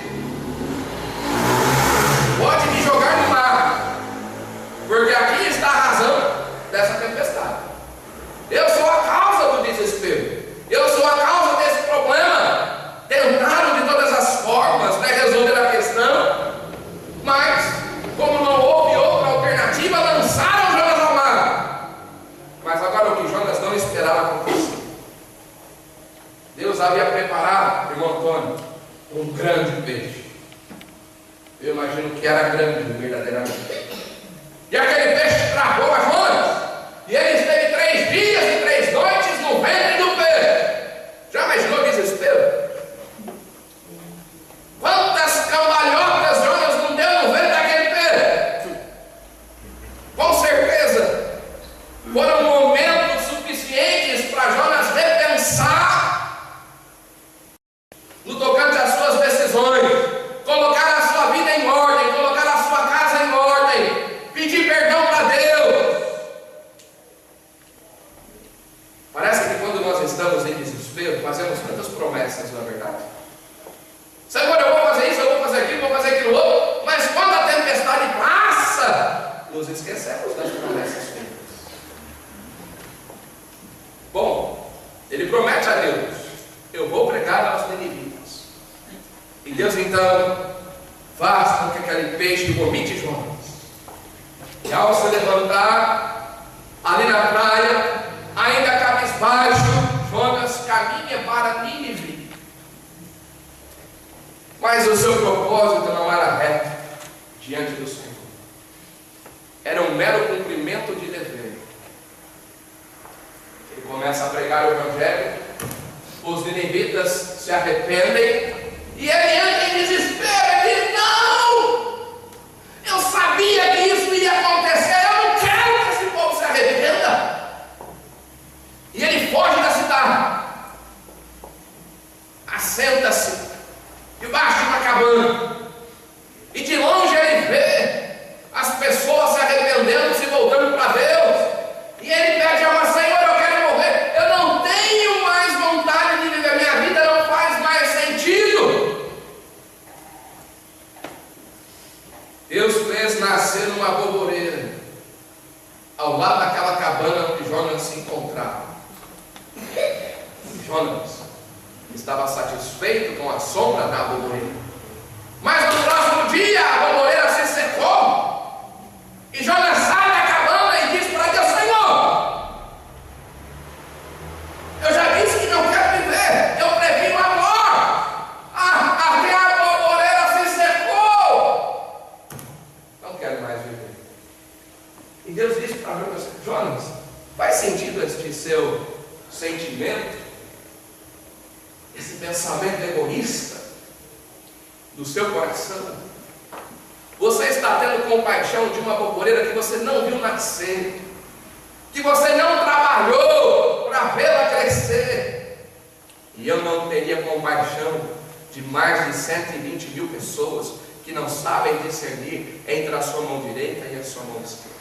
pode me jogar no mar, porque aqui está a razão dessa tempestade. Eu sou a causa do desespero, eu sou a causa desse problema. Tentaram de todas as formas, né, resolver a questão, mas como não houve outra alternativa, lançaram Jonas ao mar. Mas agora o que Jonas não esperava acontecer. Deus havia preparado, irmão Antônio, um grande peixe. Eu imagino que era grande verdadeiramente. E aquele peixe travou a Jonas. E ele esteve 3 dias e 3 noites no ventre do peixe. Já imaginou o desespero? Quantas cambalhotas Jonas não deu no ventre daquele peixe? Com certeza foram momentos suficientes para Jonas repensar no tocante às suas decisões, colocar a sua vida em ordem, colocar a sua casa em ordem, pedir perdão para Deus. Parece que quando nós estamos em desespero, fazemos tantas promessas, não é verdade? Senhor, eu vou fazer isso, eu vou fazer aquilo, vou fazer aquilo outro, mas quando a tempestade passa, nos esquecemos das promessas feitas. Bom, ele promete a Deus: eu vou pregar aos ninivitas. E Deus então faz com que aquele peixe vomite Jonas. E ao se levantar ali na praia, ainda cabisbaixo, Jonas caminha para Nínive. Mas o seu propósito não era reto. Deus fez nascer uma arvoreira ao lado daquela cabana onde Jonas se encontrava. Jonas estava satisfeito com a sombra da arvoreira. Mas no próximo dia a arvoreira se secou. E Jonas sai da cabana e diz para Deus: Senhor, eu já disse que não quero viver, eu prefiro a morte. Até a arvoreira se secou. Não quero mais viver. E Deus disse para Jonas: Jonas, faz sentido este seu sentimento, esse pensamento egoísta do seu coração? Você está tendo compaixão de uma arvoreira que você não viu nascer, que você não trabalhou para vê-la crescer. E eu não teria compaixão de mais de 120 mil pessoas que não sabem discernir entre a sua mão direita e a sua mão esquerda.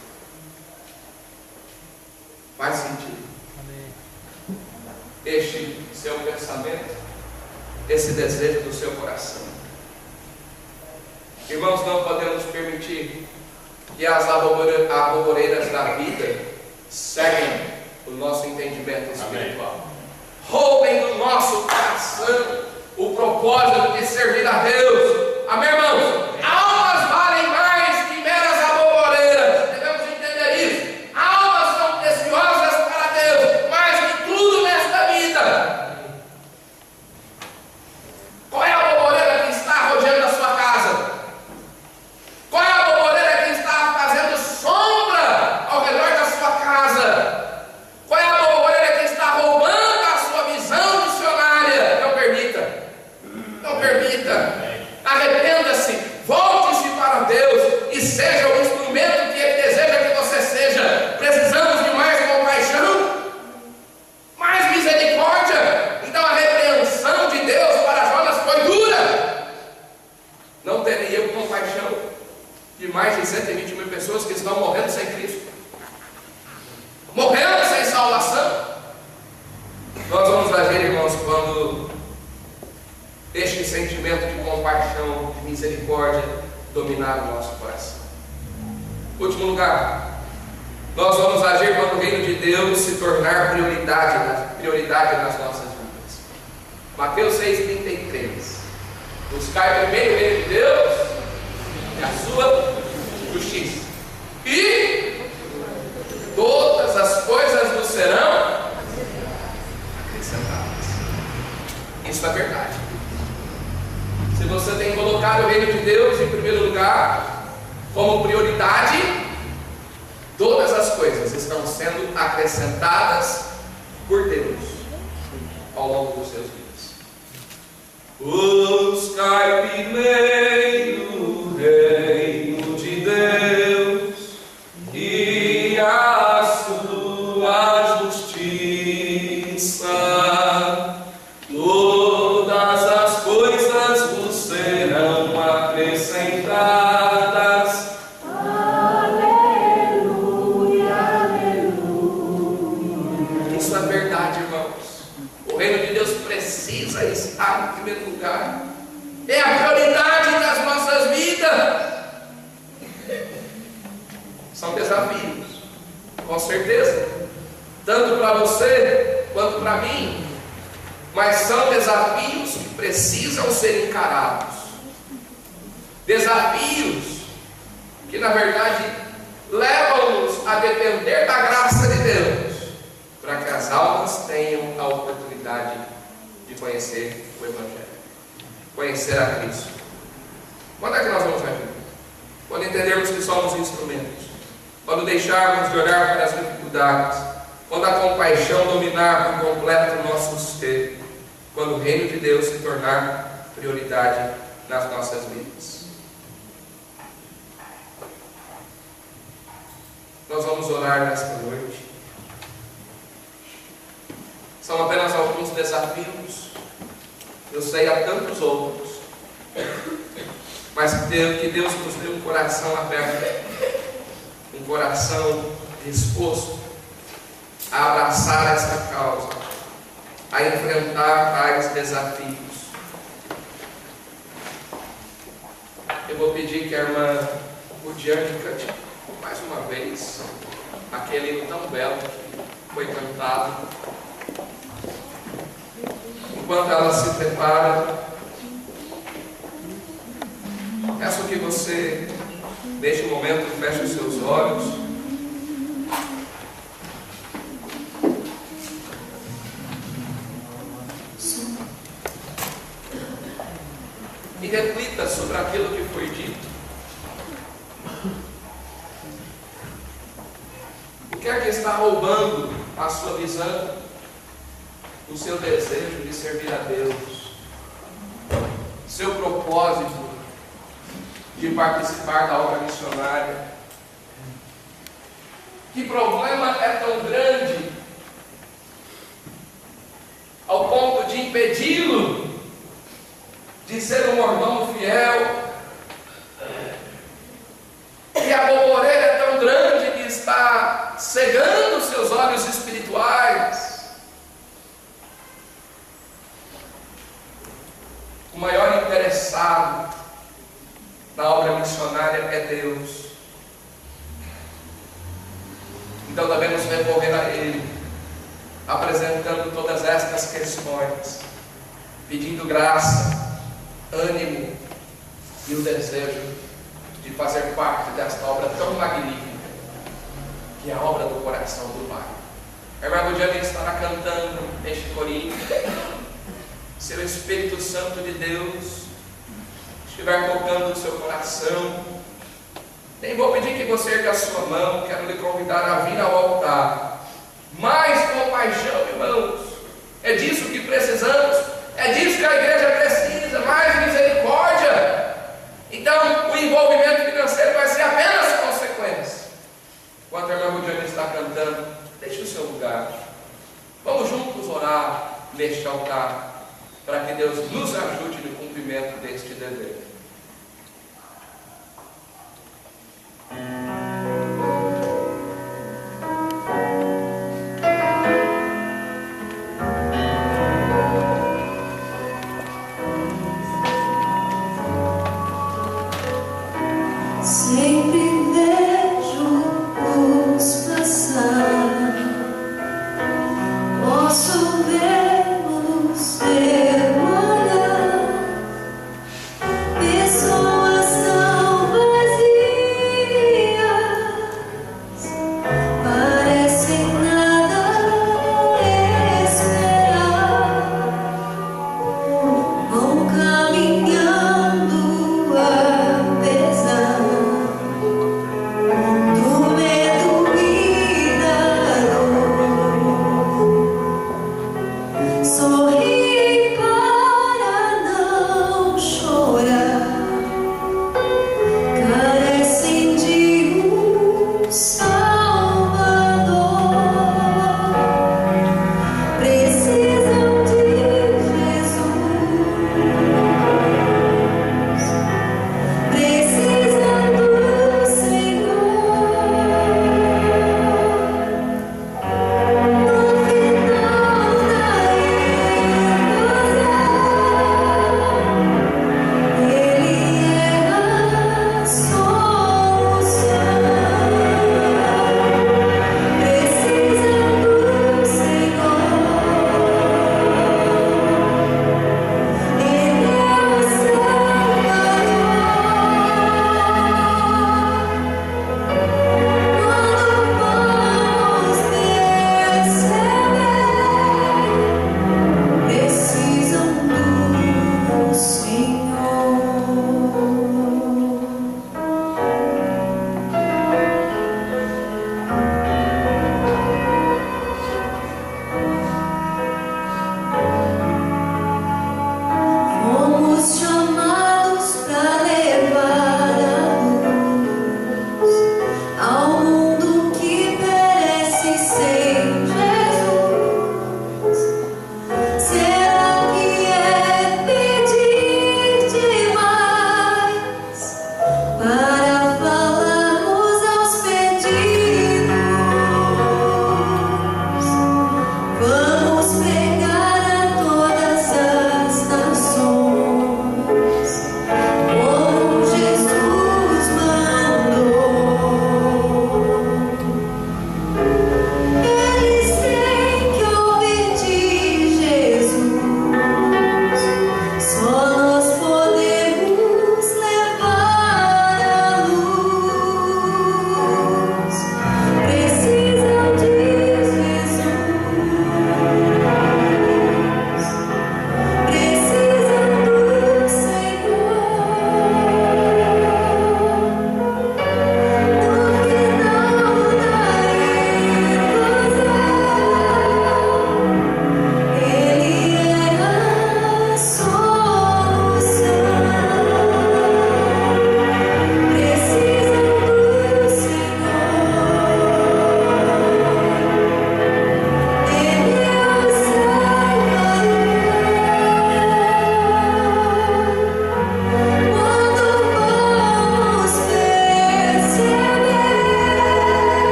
Faz sentido? Este seu pensamento, esse desejo do seu coração. Irmãos, não podemos permitir que as arvoreiras da vida ceguem o nosso entendimento espiritual. Roubem do nosso coração o propósito de servir a Deus. Amém, irmãos? Almas valem mais que meras arvoreiras. Devemos entender isso. Almas são preciosas para Deus, mais que tudo nesta vida. Qual é a arvoreira que está rodeando a sua casa? Qual é a arvoreira que está fazendo sombra ao redor da sua casa? Qual é a arvoreira que está roubando a sua visão missionária? Não permita. Não permita. Arrependa-se. Volte-se para Deus e seja o instrumento que Ele deseja que você seja. Precisamos de mais compaixão, mais misericórdia. Então a repreensão de Deus para Jonas foi dura. Não terei eu compaixão de mais de 120 mil pessoas que estão morrendo sem Cristo, morrendo sem salvação? Nós vamos agir, irmãos, quando este sentimento de compaixão, de misericórdia dominar o nosso coração. Último lugar, nós vamos agir quando o reino de Deus se tornar prioridade nas nossas vidas. Mateus 6,33. Buscar primeiro o reino de Deus e a sua justiça, e todas as coisas nos serão acrescentadas. Isso é verdade. Se você tem colocado o reino de Deus em primeiro lugar, como prioridade, todas as coisas estão sendo acrescentadas por Deus ao longo dos seus dias. Buscai primeiro o reino de Deus e a sua justiça, todas as coisas vos serão acrescentadas. Aleluia, aleluia. Isso é verdade, irmãos. O reino de Deus precisa estar em primeiro lugar. É a prioridade das nossas vidas. São desafios, com certeza, tanto para você quanto para mim, mas são desafios que precisam ser encarados. Desafios que, na verdade, levam-nos a depender da graça de Deus, para que as almas tenham a oportunidade de conhecer o Evangelho, conhecer a Cristo. Quando é que nós vamos agir? Quando entendermos que somos instrumentos, quando deixarmos de olhar para as dificuldades, quando a compaixão dominar por completo o nosso ser, quando o reino de Deus se tornar prioridade nas nossas vidas. Nós vamos orar nesta noite. São apenas alguns desafios. Eu sei, há tantos outros. Mas que Deus nos dê um coração aberto, um coração disposto a abraçar essa causa, a enfrentar tais desafios. Eu vou pedir que a irmã o Diante cante mais uma vez aquele hino tão belo que foi cantado. Enquanto ela se prepara, peço que você, neste momento, feche os seus olhos e reflita sobre aquilo que foi dito. O que é que está roubando a sua visão, o seu desejo de servir a Deus, seu propósito de participar da obra missionária? Que problema é tão grande ao ponto de impedi-lo de ser um mordomo fiel? Que a borboleta é tão grande que está cegando os seus olhos espirituais? O maior interessado na obra missionária é Deus. Então devemos recorrer a Ele, apresentando todas estas questões, pedindo graça, ânimo e o desejo de fazer parte desta obra tão magnífica, que é a obra do coração do Pai. A irmã Gudiane estará cantando este corinho. Se o Espírito Santo de Deus estiver tocando no seu coração, nem vou pedir que você erga a sua mão, quero lhe convidar a vir ao altar. Mais compaixão, irmãos, é disso que precisamos, é disso que a igreja precisa, mais misericórdia. Então, o envolvimento financeiro vai ser apenas consequência. Enquanto a irmã Gudiane está cantando, deixe o seu lugar. Vamos juntos orar neste altar, para que Deus nos ajude no cumprimento deste dever. Sempre vejo-os passar, posso ver-os pelo olhar, pessoas tão vazias, parecem nada esperar, vão caminhando apesar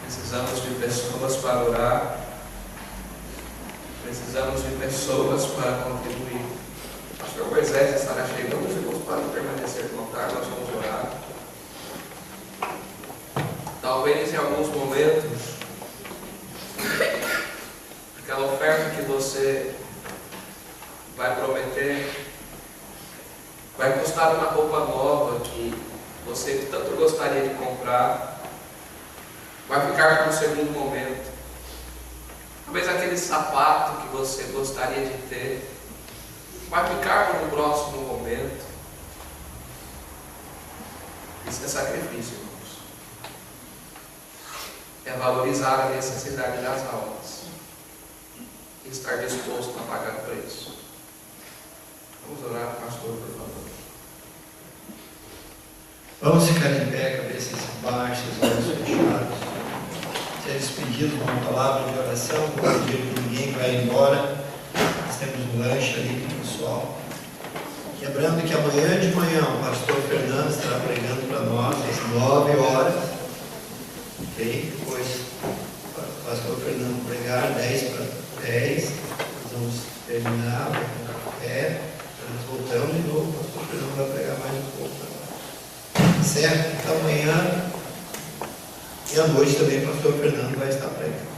Precisamos de pessoas para orar. Precisamos de pessoas para contribuir. Pastor Moisés estará chegando, os irmãos podem permanecer no altar, nós vamos orar. Talvez em alguns momentos, aquela oferta que você vai prometer vai custar uma roupa nova que você tanto gostaria de comprar, vai ficar para um segundo momento. Talvez aquele sapato que você gostaria de ter vai ficar para um próximo momento. Isso é sacrifício, irmãos. É valorizar a necessidade das almas e estar disposto a pagar o preço. Vamos orar, pastor, por favor. Vamos ficar em pé, cabeças baixas, olhos fechados. Se eles pediram uma palavra de oração, vou pedir que ninguém vai embora. Nós temos um lanche ali para o pessoal. Lembrando que amanhã de manhã o pastor Fernando estará pregando para nós às 9 horas. Ok? Depois o pastor Fernando pregar 10 para 10. Nós vamos terminar com café. Nós voltamos de novo. O pastor Fernando vai pregar mais um pouco agora. Certo? Então amanhã e à noite também o pastor Fernando vai estar pregando.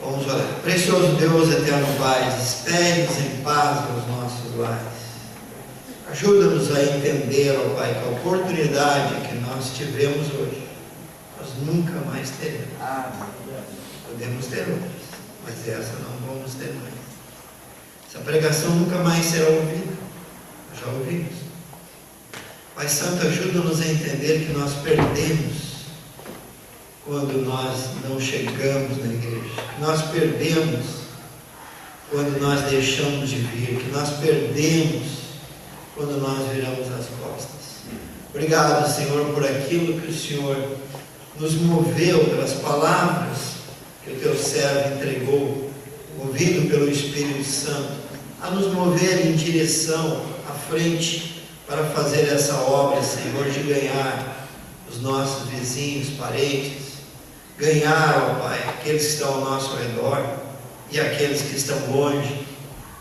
Vamos orar. Precioso Deus, eterno Pai, despede-nos em paz aos nossos lares. Ajuda-nos a entender, ó Pai, que a oportunidade que nós tivemos hoje, nós nunca mais teremos. Podemos ter outras, mas essa não vamos ter mais. Essa pregação nunca mais será ouvida. Nós já ouvimos. Pai Santo, ajuda-nos a entender que nós perdemos quando nós não chegamos na igreja, que nós perdemos quando nós deixamos de vir, que nós perdemos quando nós viramos as costas. Obrigado, Senhor, por aquilo que o Senhor nos moveu, pelas palavras que o Teu servo entregou, movido pelo Espírito Santo, a nos mover em direção à frente, para fazer essa obra, Senhor, de ganhar os nossos vizinhos, parentes, ganhar, ó Pai, aqueles que estão ao nosso redor e aqueles que estão longe,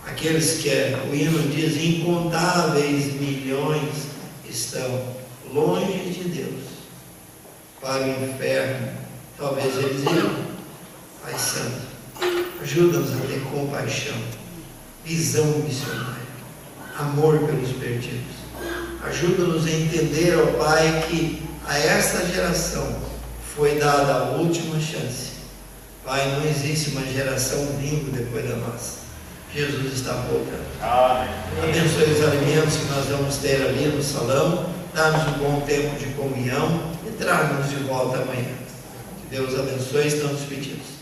aqueles que, o hino diz, incontáveis milhões estão longe de Deus, para o inferno. Talvez eles irão. Pai Santo, ajuda-nos a ter compaixão, visão missionária, amor pelos perdidos. Ajuda-nos a entender, ó Pai, que a esta geração foi dada a última chance. Pai, não existe uma geração vindo depois da nossa. Jesus está voltando. Abençoe os alimentos que nós vamos ter ali no salão. Dá-nos um bom tempo de comunhão e traga-nos de volta amanhã. Que Deus abençoe, estamos pedidos.